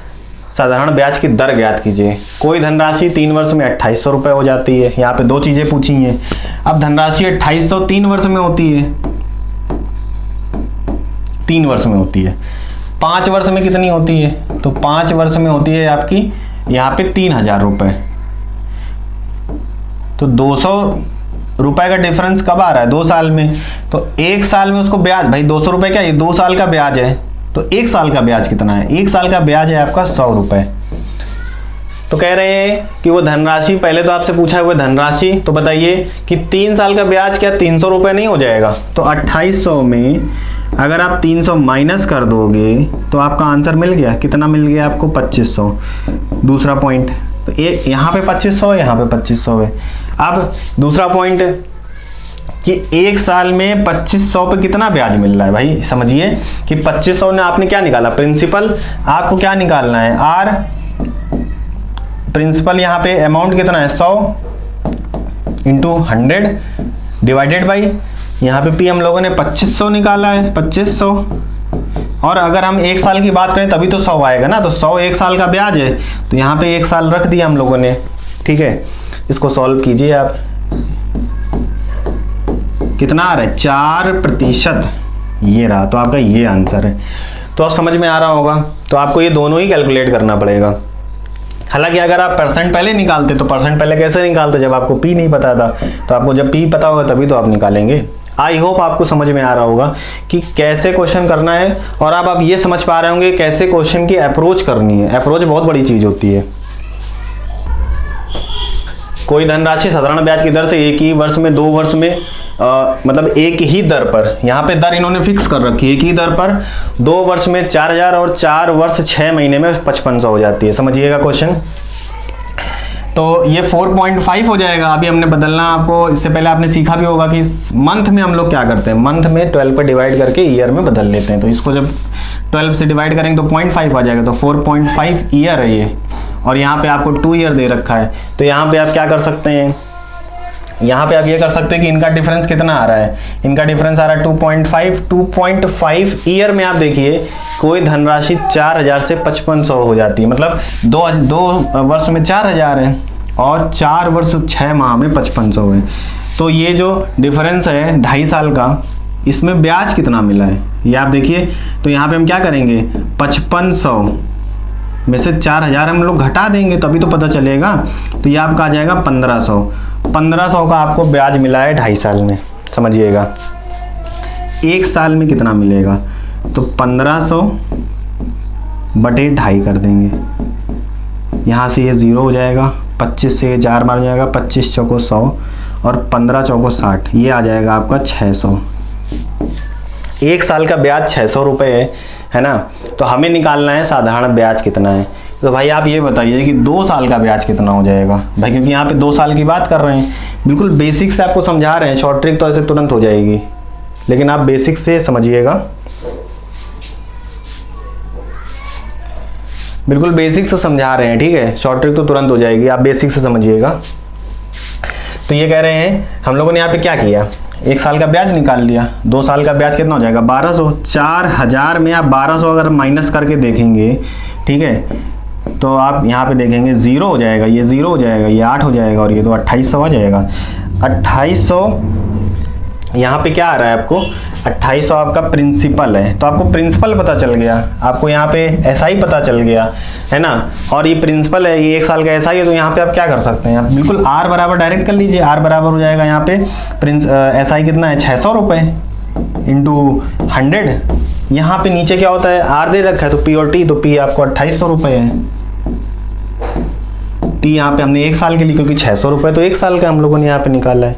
साधारण ब्याज की दर ज्ञात कीजिए। कोई धनराशि 3 वर्ष में 2800 रुपये हो जाती है। यहाँ पे 2 चीज़ें पूछी हैं। अब धनराशि 2800 3 वर्ष में होती है, 3 वर्ष में होती है। 5 वर्ष में कितनी होती है, तो 5 वर्ष में होती है आपकी यहाँ पे 3000 रुपये। तो 200 रुपए का डिफरेंस कब आ रहा है, 2 साल में। तो 1 साल में उसको ब्याज, भाई 200 रुपये क्या, ये 2 साल का ब्याज है। तो 1 साल का ब्याज कितना है, 1 साल का ब्याज है आपका 100 रुपये। तो कह रहे हैं कि वो धनराशि, पहले तो आपसे पूछा है वो धनराशि, तो बताइए कि 3 साल का ब्याज क्या 300 रुपये नहीं हो जाएगा। तो 2800 में अगर आप 300 माइनस कर दोगे तो आपका आंसर मिल गया, कितना मिल गया आपको, 2500। दूसरा पॉइंट, तो एक यहाँ पे 2500 है, यहाँ पे 2500 है। अब दूसरा पॉइंट कि 1 साल में 2500 पे कितना ब्याज मिल रहा है। भाई समझिए कि 2500 ने आपने क्या निकाला, प्रिंसिपल। आपको क्या निकालना है, आर प्रिंसिपल। यहाँ पे अमाउंट कितना है, 100 इंटू 100 डिवाइडेड बाई, यहाँ पे पी हम लोगों ने 2500 निकाला है, 2500। और अगर हम 1 साल की बात करें तभी तो 100 आएगा ना। तो 100 1 साल का ब्याज है, तो यहाँ पे 1 साल रख दिया हम लोगों ने, ठीक है। इसको सॉल्व कीजिए आप, कितना आ रहा है, 4%। ये रहा, तो आपका ये आंसर है। तो आप समझ में आ रहा होगा। तो आपको ये दोनों ही कैलकुलेट करना पड़ेगा। हालांकि अगर आप परसेंट पहले निकालते, तो परसेंट पहले कैसे निकालते, जब आपको पी नहीं पता था। तो आपको जब पी पता होगा तभी तो आप निकालेंगे। आई होप आपको समझ में आ रहा होगा कि कैसे क्वेश्चन करना है, और आप ये समझ पा रहे होंगे कैसे क्वेश्चन की अप्रोच करनी है। अप्रोच बहुत बड़ी चीज़ होती है। कोई धनराशि साधारण ब्याज की दर से एक ही वर्ष में 2 वर्ष में मतलब एक ही दर पर, यहाँ पे दर इन्होंने फिक्स कर रखी है, एक ही दर पर 2 वर्ष में 4000 और 4 वर्ष 6 महीने में 5500 हो जाती है। समझिएगा क्वेश्चन। तो ये 4.5 हो जाएगा। अभी हमने बदलना, आपको इससे पहले आपने सीखा भी होगा कि मंथ में हम लोग क्या करते हैं, मंथ में 12 पे डिवाइड करके ईयर में बदल लेते हैं। तो इसको जब 12 से डिवाइड करेंगे तो 0.5 आ जाएगा, तो 4.5 ईयर है ये। और यहाँ पे आपको 2 ईयर दे रखा है, तो यहाँ पे आप क्या कर सकते हैं, यहाँ पे आप ये कर सकते हैं कि इनका डिफरेंस कितना आ रहा है, इनका डिफरेंस आ रहा है 2.5 ईयर में। आप देखिए कोई धनराशि 4000 से 5500 हो जाती है, मतलब दो वर्ष में 4000 है और 4 वर्ष 6 माह में 5500 है। तो ये जो डिफरेंस है 2.5 साल का, इसमें ब्याज कितना मिला है ये आप देखिए। तो यहाँ पे हम क्या करेंगे, 5500 में से 4000 हम लोग घटा देंगे तभी तो पता चलेगा। तो ये आपका आ जाएगा 1500 का आपको ब्याज मिला है 2.5 साल में, समझिएगा। 1 साल में कितना मिलेगा, तो 1500 बटे 2.5 कर देंगे। यहाँ से ये 0 हो जाएगा, 25 से 4 मार जाएगा, 25 चौको 100 और 15 चौको 60, ये आ जाएगा आपका 600। 1 साल का ब्याज 600 रुपये है ना। तो हमें निकालना है साधारण ब्याज कितना है। तो भाई आप ये बताइए कि 2 साल का ब्याज कितना हो जाएगा भाई, क्योंकि यहाँ पे 2 साल की बात कर रहे हैं। बिल्कुल बेसिक से आपको समझा रहे हैं, शॉर्ट ट्रिक तो ऐसे तुरंत हो जाएगी, लेकिन आप बेसिक से समझिएगा, बिल्कुल बेसिक से समझा रहे हैं, ठीक है। शॉर्ट ट्रिक तो तुरंत हो जाएगी, आप बेसिक से समझिएगा। तो ये कह रहे हैं हम लोगों ने यहाँ पे क्या किया, 1 साल का ब्याज निकाल लिया। 2 साल का ब्याज कितना हो जाएगा, 1200। 4000 में आप 1200 अगर माइनस करके देखेंगे, ठीक है, तो आप यहाँ पे देखेंगे 0 हो जाएगा, ये 0 हो जाएगा, ये 8 हो जाएगा और ये तो 2800 आ जाएगा। 2800 यहाँ पे क्या आ रहा है आपको, 2800 आपका प्रिंसिपल है। तो आपको प्रिंसिपल पता चल गया, आपको यहाँ पे SI पता चल गया है ना। और ये प्रिंसिपल है, ये 1 साल का SI है। तो यहाँ पे आप क्या कर सकते हैं, आप बिल्कुल R बराबर डायरेक्ट कर लीजिए। R बराबर हो जाएगा यहाँ पे SI कितना है, 600 रुपये इंटू 100। यहाँ पे नीचे क्या होता है, R दे रखा है तो P और T, तो P आपको 2800 रुपये है। T यहाँ पे हमने 1 साल के लिए, क्योंकि 600 रुपये तो 1 साल का हम लोगों ने यहाँ पे निकाला है।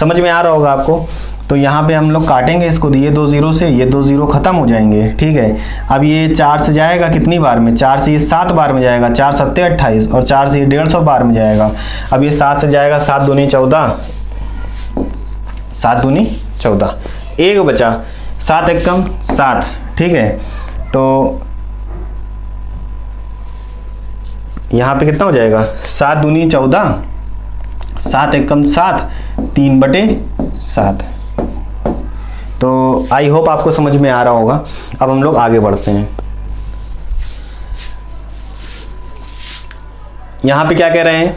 समझ में आ रहा होगा आपको। तो यहाँ पे हम लोग काटेंगे इसको, ये 2 0 से ये 2 0 खत्म हो जाएंगे, ठीक है। अब ये 4 से जाएगा कितनी बार में, 4 से ये 7 बार में जाएगा, 4 7 28 और 4 से ये 150 बार में जाएगा। अब ये 7 से जाएगा, 7 दूनी 14, 7 दूनी 14, एक बचा, 7 एकम 7, ठीक है। तो यहाँ पे कितना हो जाएगा, 7 दूनी 14, 7 एकम 7, 3/7। तो आई होप आपको समझ में आ रहा होगा। अब हम लोग आगे बढ़ते हैं। यहाँ पे क्या कह रहे हैं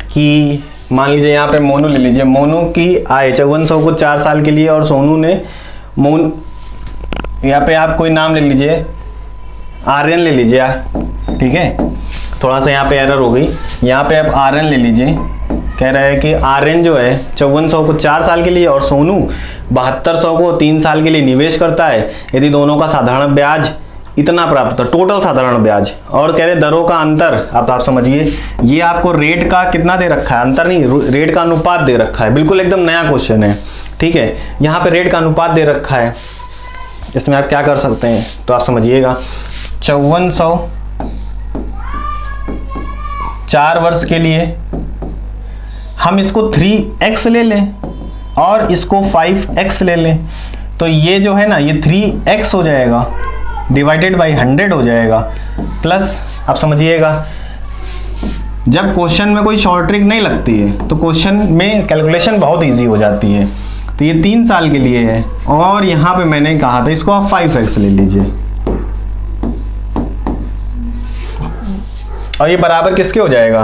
कि मान लीजिए यहाँ पे मोनू ले लीजिए, मोनू की आय 5400 को 4 साल के लिए, और सोनू ने यहाँ पे आप कोई नाम ले लीजिए, आर्यन ले लीजिए, ठीक है। थोड़ा सा यहाँ पे एरर हो गई, यहाँ पे आप आर्यन ले लीजिए। कह रहा है कि आर्यन जो है 5400 को 4 साल के लिए और सोनू 7200 को 3 साल के लिए निवेश करता है। यदि दोनों का साधारण ब्याज इतना प्राप्त होता, टोटल साधारण ब्याज, और कह रहे दरों का अंतर, आप समझिए, ये आपको रेट का कितना दे रखा है, अंतर नहीं, रेट का अनुपात दे रखा है। बिल्कुल एकदम नया क्वेश्चन है, ठीक है। यहाँ पे रेट का अनुपात दे रखा है, इसमें आप क्या कर सकते हैं, तो आप समझिएगा 5400 4 वर्ष के लिए हम इसको 3x ले लें और इसको 5x ले लें, तो ये जो है ना, ये 3x हो जाएगा डिवाइडेड बाई 100 हो जाएगा, प्लस आप समझिएगा, जब क्वेश्चन में कोई शॉर्ट ट्रिक नहीं लगती है तो क्वेश्चन में कैलकुलेशन बहुत इजी हो जाती है। तो ये 3 साल के लिए है, और यहाँ पे मैंने कहा था इसको आप 5x ले लीजिए, और ये बराबर किसके हो जाएगा।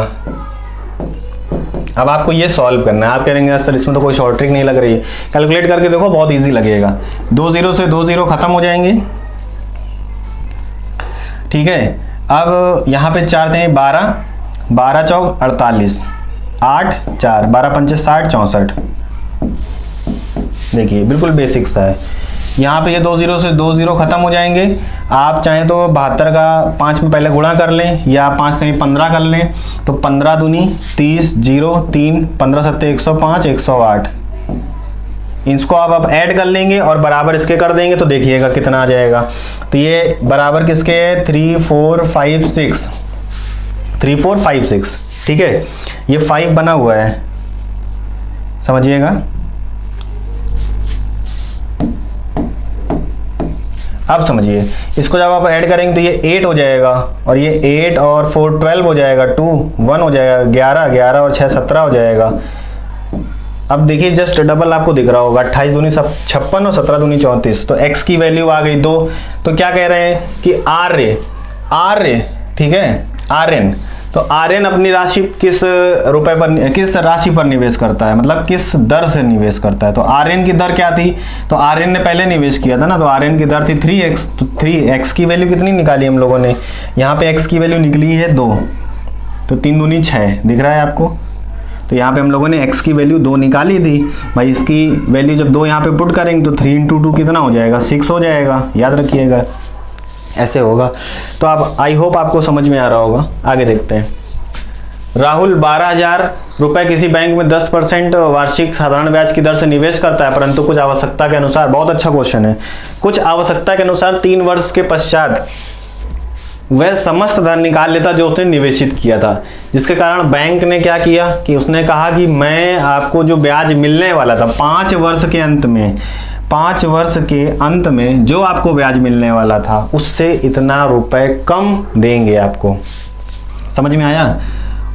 अब आपको ये सॉल्व करना है। आप कहेंगे सर इसमें तो कोई शॉर्ट ट्रिक नहीं लग रही है, कैलकुलेट करके देखो, बहुत इजी लगेगा। 2 0 से 2 0 खत्म हो जाएंगे, ठीक है। अब यहाँ पे 4 थे 12, 12 चौक 48, 8 4, 12 पंचे 60 64। देखिए बिल्कुल बेसिक सा है। यहाँ पे ये 2 0 से 2 0 खत्म हो जाएंगे। आप चाहें तो 72 का 5 में पहले गुणा कर लें, या 5 से 15 कर लें, तो 15 दूनी 30, 0 3, 15 7 105, 108। इसको आप ऐड कर लेंगे और बराबर इसके कर देंगे, तो देखिएगा कितना आ जाएगा। तो ये बराबर किसके है, 3 4 5 6, 3 4 5 6, ठीक है, ये 5 बना हुआ है, समझिएगा। अब समझिए, इसको जब आप ऐड करेंगे तो ये 8 हो जाएगा, और ये 8 और 4 12 हो जाएगा, 2 1 हो जाएगा, 11 11 और 6 17 हो जाएगा। अब देखिए जस्ट डबल आपको दिख रहा होगा, 28 दूनी 56 और 17 दूनी 34। तो x की वैल्यू आ गई 2। तो क्या कह रहे हैं कि आर्य, ठीक है, Rn। तो Rn अपनी राशि किस राशि पर निवेश करता है, मतलब किस दर से निवेश करता है। तो Rn की दर क्या थी, तो Rn ने पहले निवेश किया था ना, तो Rn की दर थी 3x। तो 3x की वैल्यू कितनी निकाली हम लोगों ने, यहाँ पे x की वैल्यू निकली है 2, तो 3 दूनी 6 दिख रहा है आपको। तो यहाँ पे हम लोगों ने x की वैल्यू 2 निकाली थी भाई, इसकी वैल्यू जब 2 यहाँ पे पुट करेंगे तो 3 × 2 कितना हो जाएगा, 6 हो जाएगा, याद रखिएगा, ऐसे होगा। तो आप, आई होप आपको समझ में आ रहा होगा। आगे देखते हैं। राहुल 12,000 रुपए किसी बैंक में 10% वार्षिक साधारण ब्याज की दर से निवेश करता है, परंतु कुछ आवश्यकता के अनुसार, बहुत अच्छा क्वेश्चन है, कुछ आवश्यकता के अनुसार 3 वर्ष के पश्चात वह समस्त धन निकाल लेता जो उसने निवेशित किया था, जिसके कारण बैंक ने क्या किया कि उसने कहा कि मैं आपको जो ब्याज मिलने वाला था 5 वर्ष के अंत में जो आपको ब्याज मिलने वाला था उससे इतना रुपए कम देंगे आपको। समझ में आया,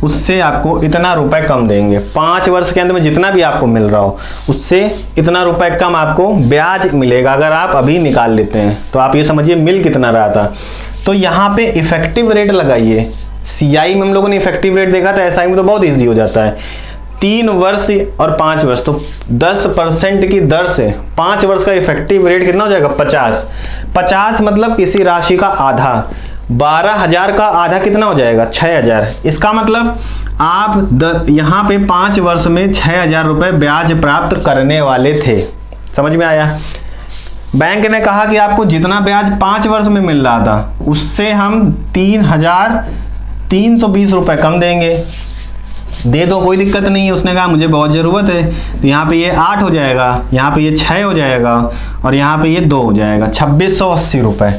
उससे आपको इतना रुपए कम देंगे। 5 वर्ष के अंत में जितना भी आपको मिल रहा हो उससे इतना रुपए कम आपको ब्याज मिलेगा अगर आप अभी निकाल लेते हैं। तो आप ये समझिए मिल कितना रहा था। तो यहाँ पे इफेक्टिव रेट लगाइए। सीआई में हम लोगों ने इफेक्टिव रेट देखा था, एसआई में तो बहुत ईजी हो जाता है। 3 वर्ष और 5 वर्ष, तो 10% की दर से 5 वर्ष का इफेक्टिव रेट कितना हो जाएगा, 50 मतलब किसी राशि का आधा। 12,000 का आधा कितना हो जाएगा, 6,000। इसका मतलब आप यहाँ पे 5 वर्ष में 6,000 रुपए ब्याज प्राप्त करने वाले थे। समझ में आया। बैंक ने कहा कि आपको जितना ब्याज 5 वर्ष में मिल रहा था उससे हम 3,320 रुपए कम देंगे, दे दो, कोई दिक्कत नहीं है। उसने कहा मुझे बहुत ज़रूरत है। तो यहाँ पे ये 8 हो जाएगा, यहाँ पे ये 6 हो जाएगा और यहाँ पे ये 2 हो जाएगा, 2,680 रुपए।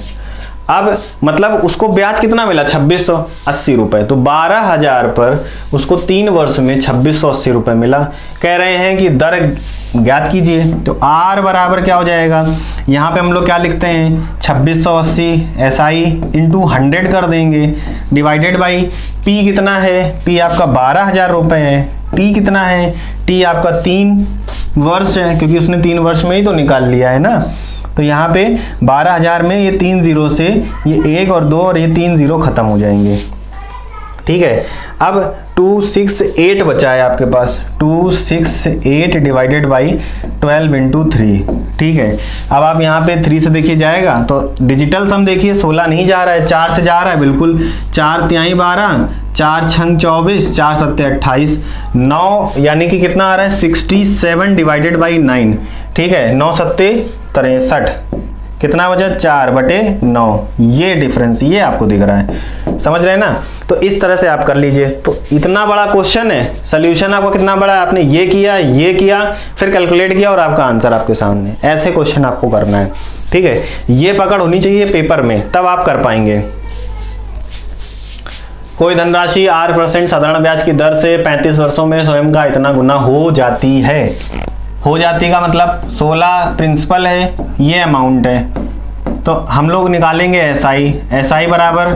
अब मतलब उसको ब्याज कितना मिला, 2,680 रुपए। तो 12,000 पर उसको 3 वर्ष में 2,680 रुपए मिला। कह रहे हैं कि दर ज्ञात कीजिए। तो R बराबर क्या हो जाएगा, यहाँ पे हम लोग क्या लिखते हैं, 2,680 SI इंटू 100 कर देंगे, डिवाइडेड बाई P कितना है, P आपका 12,000 रुपए है। T कितना है, T आपका 3 वर्ष है, क्योंकि उसने 3 वर्ष में ही तो निकाल लिया है ना। तो यहाँ पे 12,000 में ये 3 जीरो से ये 1 और 2 और ये 3 जीरो खत्म हो जाएंगे। ठीक है। अब 268 बचा है आपके पास, 268 डिवाइडेड बाई 12 इंटू 3। ठीक है। अब आप यहाँ पे 3 से देखिए जाएगा तो डिजिटल सम देखिए 16 नहीं जा रहा है, 4 से जा रहा है बिल्कुल। 4 तिहाई 12, 4 छंग 24, 4 सत्ते 28, 9 यानी कि कितना आ रहा है 67 डिवाइडेड बाई 9। ठीक है। 9 सत्ते 63, कितना बचा 4/9। ये डिफरेंस ये आपको दिख रहा है, समझ रहे हैं ना। तो इस तरह से आप कर लीजिए। तो इतना बड़ा क्वेश्चन है, सोल्यूशन आपका कितना बड़ा है, आपने ये किया फिर कैलकुलेट किया और आपका आंसर आपके सामने। ऐसे क्वेश्चन आपको करना है। ठीक है। ये पकड़ होनी चाहिए पेपर में, तब आप कर पाएंगे। कोई धनराशि 8% साधारण ब्याज की दर से 35 वर्षों में स्वयं का इतना गुना हो जाती है। हो जाती का मतलब 16 प्रिंसिपल है, ये अमाउंट है। तो हम लोग निकालेंगे एसआई बराबर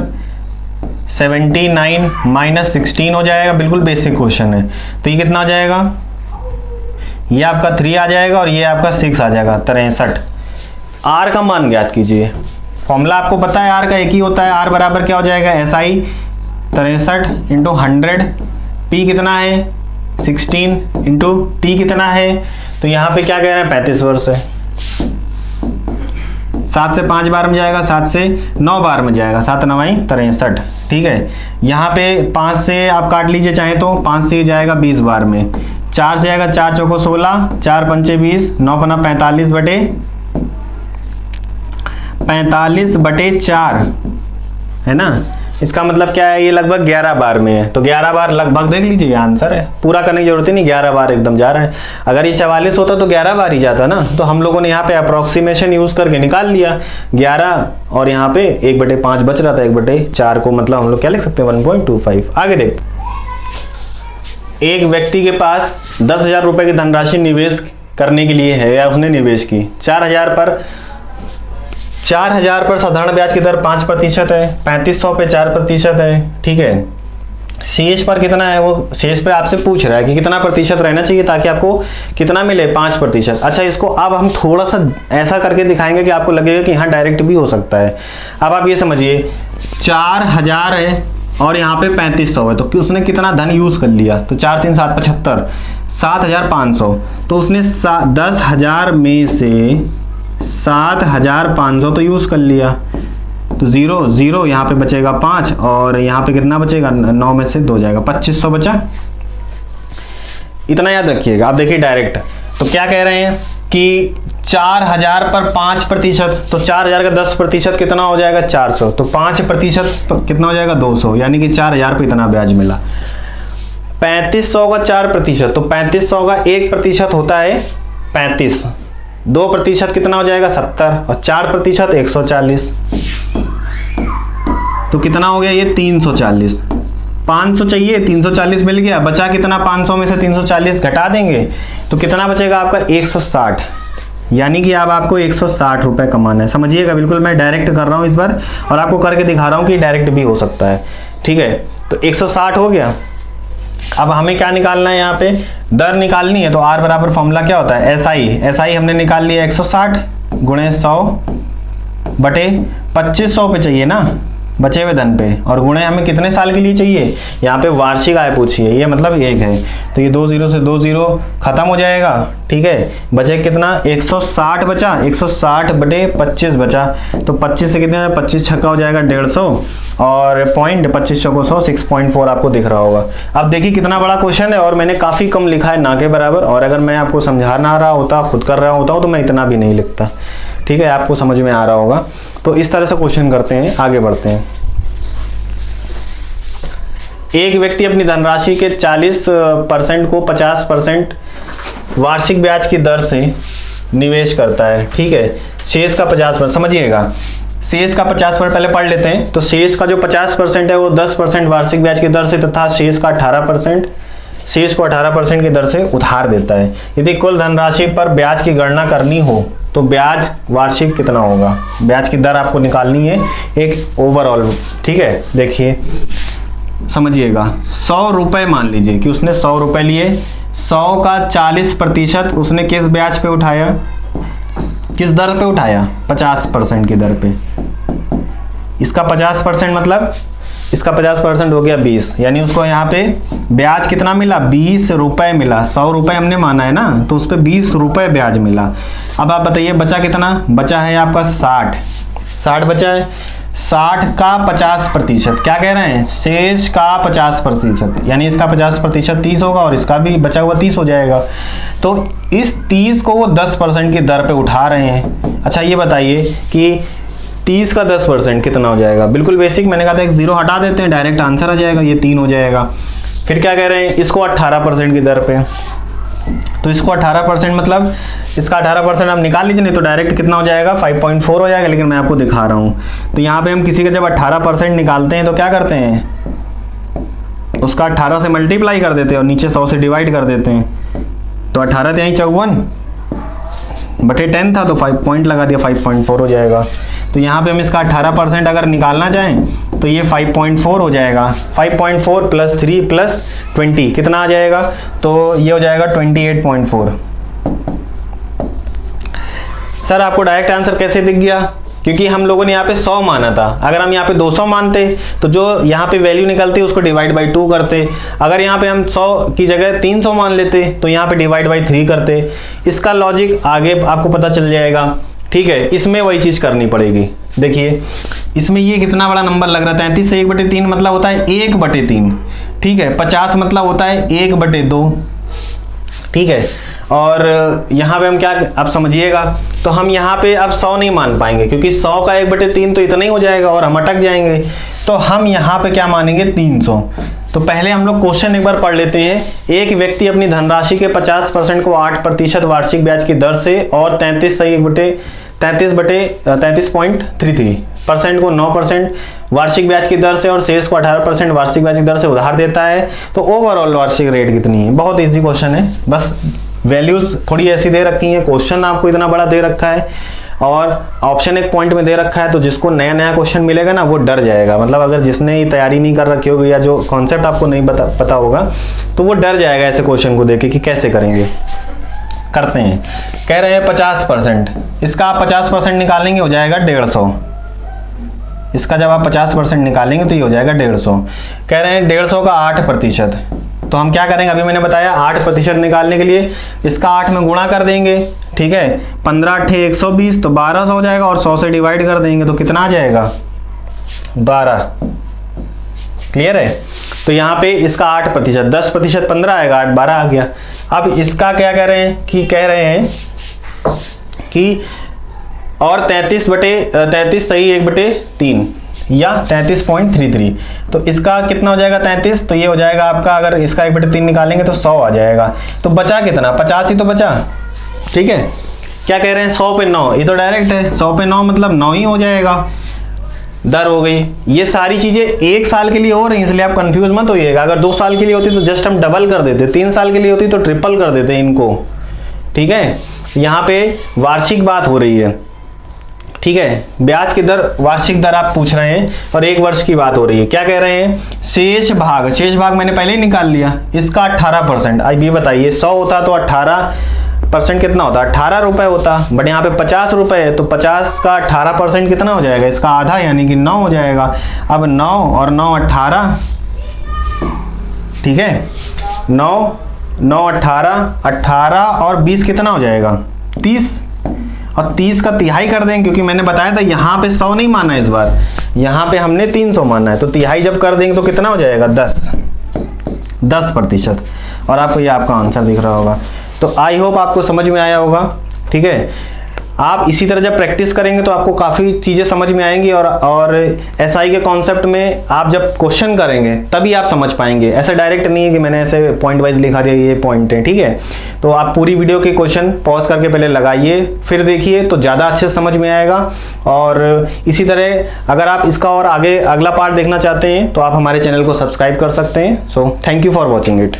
79 माइनस 16 हो जाएगा। बिल्कुल बेसिक क्वेश्चन है। तो ये कितना आ जाएगा, ये आपका 3 आ जाएगा और ये आपका 6 आ जाएगा, 63। आर का मान ज्ञात कीजिए। फॉर्मूला आपको पता है, आर का एक ही होता है। आर बराबर क्या हो जाएगा, एसआई 63 इंटू 100, पी कितना है 16 इंटू टी कितना है, तो यहाँ पे क्या कह रहे हैं 35 वर्ष है। 7 से 5 बार में जाएगा, 7 से 9 बार में जाएगा, 7 9 63। ठीक है। यहाँ पे 5 से आप काट लीजिए चाहे तो, 5 से जाएगा 20 बार में, 4 से जाएगा 4 चौको 16, 4 पंचे 20, 9 पना 45/4 है ना। इसका मतलब क्या है, ये लगभग 11 बार में है। तो 11 बार लगभग देख लीजिए, ये आंसर है। पूरा करने की जरूरत ही नहीं, 11 बार एकदम जा रहा है। अगर ये 44 होता तो 11 बार ही जाता ना। तो हम लोगों ने यहाँ पे अप्रोक्सीमेशन यूज करके निकाल लिया 11, और यहाँ पे 1/5 बच रहा था, 1/4 को मतलब हम लोग क्या लिख सकते हैं 1.25। आगे देखते हैं। एक व्यक्ति के पास 10,000 रुपये की धनराशि निवेश करने के लिए है या उसने निवेश की 4,000 पर साधारण ब्याज की दर 5% है, 3500 पे 4% है, ठीक है। शेष पर कितना है, वो शेष पे आपसे पूछ रहा है कि कितना प्रतिशत रहना चाहिए ताकि आपको कितना मिले, 5%। अच्छा, इसको अब हम थोड़ा सा ऐसा करके दिखाएंगे कि आपको लगेगा कि हाँ डायरेक्ट भी हो सकता है। अब आप ये समझिए 4,000 है और यहाँ पे 3500 है, तो कि उसने कितना धन यूज कर लिया, तो 4 3 7 75, 7,500। तो उसने 10,000 में से 7,500 तो यूज कर लिया, तो 0 0 यहाँ पे बचेगा 5 और यहाँ पे कितना बचेगा, 9 में से 2 जाएगा, 2500 बचा। इतना याद रखिएगा। आप देखिए डायरेक्ट तो क्या कह रहे हैं कि 4,000 पर 5%, तो 4,000 का 10% कितना हो जाएगा, 400। तो 5% कितना हो जाएगा, 200, यानी कि 4,000 पे इतना ब्याज मिला। 3500 का 4%, तो 3500 का 1% होता है 35, 2% कितना हो जाएगा, 70, और 4% 140, तो कितना हो गया ये 340। 500 चाहिए, 340 मिल गया, बचा कितना, 500 में से 340 घटा देंगे तो कितना बचेगा आपका 160, यानी कि अब आपको 160 रुपए कमाना है। समझिएगा, बिल्कुल मैं डायरेक्ट कर रहा हूँ इस बार और आपको करके दिखा रहा हूँ कि डायरेक्ट भी हो सकता है, ठीक है। तो 160 हो गया। अब हमें क्या निकालना है, यहाँ पे दर निकालनी है, तो R बराबर फॉर्मूला क्या होता है, SI हमने निकाल लिया 160 गुणे 100 बटे 2500 पे चाहिए ना, बचे हुए धन पे, और गुणे हमें कितने साल के लिए चाहिए, यहाँ पे वार्षिक आय पूछी है, ये मतलब 1 है, तो ये 2 0 से 2 0 खत्म हो जाएगा, ठीक है। बचे कितना, 160 बचा, 160 बटे 25 बचा, तो 25 से कितना, 25 छक्का हो जाएगा 150 और पॉइंट 2500 को 100 6.4 आपको दिख रहा होगा। अब देखिए कितना बड़ा क्वेश्चन है और मैंने काफ़ी कम लिखा है ना के बराबर, और अगर मैं आपको समझा ना रहा होता, खुद कर रहा होता हूँ, तो मैं इतना भी नहीं लिखता, ठीक है। आपको समझ में आ रहा होगा। तो इस तरह से क्वेश्चन करते हैं, आगे बढ़ते हैं। एक व्यक्ति अपनी धनराशि के 40% को 50% वार्षिक ब्याज की दर से निवेश करता है, ठीक है। शेष का 50%, समझिएगा, शेष का 50% पहले पढ़ लेते हैं। तो शेष का जो 50% है वो 10% वार्षिक ब्याज की दर से तथा शेष का 18%, शेष को 18% की दर से उधार देता है। यदि कुल धनराशि पर ब्याज की गणना करनी हो तो ब्याज वार्षिक कितना होगा, ब्याज की दर आपको निकालनी है एक ओवरऑल, ठीक है। देखिए समझिएगा, 100 रुपये मान लीजिए कि उसने 100 रुपये लिए, 100 का 40% उसने किस ब्याज पे उठाया, किस दर पे उठाया, 50% की दर पे। इसका 50% मतलब इसका 50% हो गया 20, यानी उसको यहाँ पे ब्याज कितना मिला, 20 रुपये मिला। 100 रुपये हमने माना है ना, तो उस पर 20 रुपये ब्याज मिला। अब आप बताइए बचा कितना, बचा है आपका 60 बचा है। 60 का 50%, क्या कह रहे हैं, शेष का 50%, यानी इसका 50% 30 होगा और इसका भी बचा हुआ 30 हो जाएगा। तो इस 30 को वो 10% की दर पे उठा रहे हैं। अच्छा ये बताइए कि 30 का 10% कितना हो जाएगा, बिल्कुल बेसिक, मैंने कहा था एक 0 हटा देते हैं, डायरेक्ट आंसर आ जाएगा, ये 3 हो जाएगा। फिर क्या कह रहे हैं, इसको 18% की दर पे, तो इसको 18% मतलब इसका 18% आप निकाल लीजिए, नहीं तो डायरेक्ट कितना हो जाएगा, 5.4 हो जाएगा, लेकिन मैं आपको दिखा रहा हूँ। तो यहाँ पे हम किसी का जब 18% निकालते हैं तो क्या करते हैं, उसका 18 से मल्टीप्लाई कर देते हैं और नीचे 100 से डिवाइड कर देते हैं। तो 18 यहीं 54 बटे 10 था, तो 5 पॉइंट लगा दिया, 5.4 हो जाएगा। तो यहाँ पे हम इसका 18% अगर निकालना चाहें तो ये 5.4 हो जाएगा। 5.4 प्लस 3 प्लस 20 कितना आ जाएगा, तो ये हो जाएगा 28.4। सर आपको डायरेक्ट आंसर कैसे दिख गया, क्योंकि हम लोगों ने यहाँ पे 100 माना था। अगर हम यहाँ पे 200 मानते तो जो यहाँ पे वैल्यू निकलती उसको डिवाइड बाई 2 करते। अगर यहाँ पे हम 100 की जगह 300 मान लेते तो यहाँ पे डिवाइड बाई 3 करते। इसका लॉजिक आगे आपको पता चल जाएगा, ठीक है। इसमें वही चीज़ करनी पड़ेगी। देखिए इसमें ये कितना बड़ा नंबर लग रहा है, 33 से 1/3 मतलब होता है 1/3, ठीक है। 50 मतलब होता है 1/2, ठीक है। और यहाँ पे हम क्या, आप समझिएगा, तो हम यहाँ पे अब 100 नहीं मान पाएंगे, क्योंकि 100 का 1/3 तो इतना ही हो जाएगा और हम अटक जाएंगे। तो हम यहाँ पे क्या मानेंगे, 300। तो पहले हम लोग क्वेश्चन एक बार पढ़ लेते हैं। एक व्यक्ति अपनी धनराशि के 50% को 8% वार्षिक ब्याज की दर से और 33 से 33.33% को 9% वार्षिक ब्याज की दर से और शेष को 18% वार्षिक ब्याज की दर से उधार देता है, तो ओवरऑल वार्षिक रेट कितनी है। बहुत इजी क्वेश्चन है, बस वैल्यूज थोड़ी ऐसी दे रखी हैं, क्वेश्चन आपको इतना बड़ा दे रखा है और ऑप्शन एक पॉइंट में दे रखा है, तो जिसको नया नया क्वेश्चन मिलेगा ना वो डर जाएगा। मतलब अगर जिसने ये तैयारी नहीं कर रखी होगी या जो कॉन्सेप्ट आपको नहीं पता होगा तो वो डर जाएगा ऐसे क्वेश्चन को देख के कि कैसे करेंगे। करते हैं, कह रहे हैं 50%, इसका आप 50% निकालेंगे हो जाएगा 150। इसका जब आप 50% निकालेंगे तो ये हो जाएगा 150। कह रहे हैं 150 का 8%, तो हम क्या करेंगे, अभी मैंने बताया 8% निकालने के लिए इसका 8 में गुणा कर देंगे, ठीक है। 15 8 120 तो 1200 हो जाएगा और 100 से डिवाइड कर देंगे तो कितना आ जाएगा 12। क्लियर है। तो यहाँ पे इसका 8%, 10% 15 आएगा, 8 12 आ गया। अब इसका क्या कह रहे हैं कि और 33 सही 1/3 या 33.33, तो इसका कितना हो जाएगा 33, तो ये हो जाएगा आपका, अगर इसका 1/3 निकालेंगे तो 100 आ जाएगा। तो बचा कितना, 50 ही तो बचा, ठीक है। क्या कह रहे हैं 100 पे 9, ये तो डायरेक्ट है, 100 पे 9 मतलब 9 ही हो जाएगा, दर हो गई। ये सारी चीजें 1 साल के लिए हो रही हैं, इसलिए आप कंफ्यूज मत होइएगा। अगर 2 साल के लिए होती तो जस्ट हम डबल कर देते, 3 साल के लिए होती तो ट्रिपल कर देते इनको, ठीक है। यहाँ पे वार्षिक बात हो रही है, ठीक है। ब्याज की दर, वार्षिक दर आप पूछ रहे हैं और 1 वर्ष की बात हो रही है। क्या कह रहे हैं, शेष भाग मैंने पहले ही निकाल लिया, इसका 18%। अब ये बताइए 100 होता तो 18% कितना होता, 18 रुपए होता, बट यहाँ पे 50 रुपए है, तो 50 का 18% कितना हो जाएगा, इसका आधा यानी कि 9 हो जाएगा। अब 9 और 9 18, ठीक है। 9 9 18 और 20 कितना हो जाएगा 30, और 30 का तिहाई कर देंगे, क्योंकि मैंने बताया था यहाँ पे 100 नहीं माना है, इस बार यहाँ पे हमने 300 माना है, तो तिहाई जब कर देंगे तो कितना हो जाएगा 10%। और आपको ये आपका आंसर दिख रहा होगा। तो आई होप आपको समझ में आया होगा, ठीक है। आप इसी तरह जब प्रैक्टिस करेंगे तो आपको काफ़ी चीज़ें समझ में आएंगी और एसआई के कॉन्सेप्ट में आप जब क्वेश्चन करेंगे तभी आप समझ पाएंगे। ऐसा डायरेक्ट नहीं है कि मैंने ऐसे पॉइंट वाइज लिखा दिया ये पॉइंट है, ठीक है। तो आप पूरी वीडियो के क्वेश्चन पॉज करके पहले लगाइए, फिर देखिए, तो ज़्यादा अच्छे से समझ में आएगा। और इसी तरह अगर आप इसका और आगे अगला पार्ट देखना चाहते हैं तो आप हमारे चैनल को सब्सक्राइब कर सकते हैं। So thank you for watching it.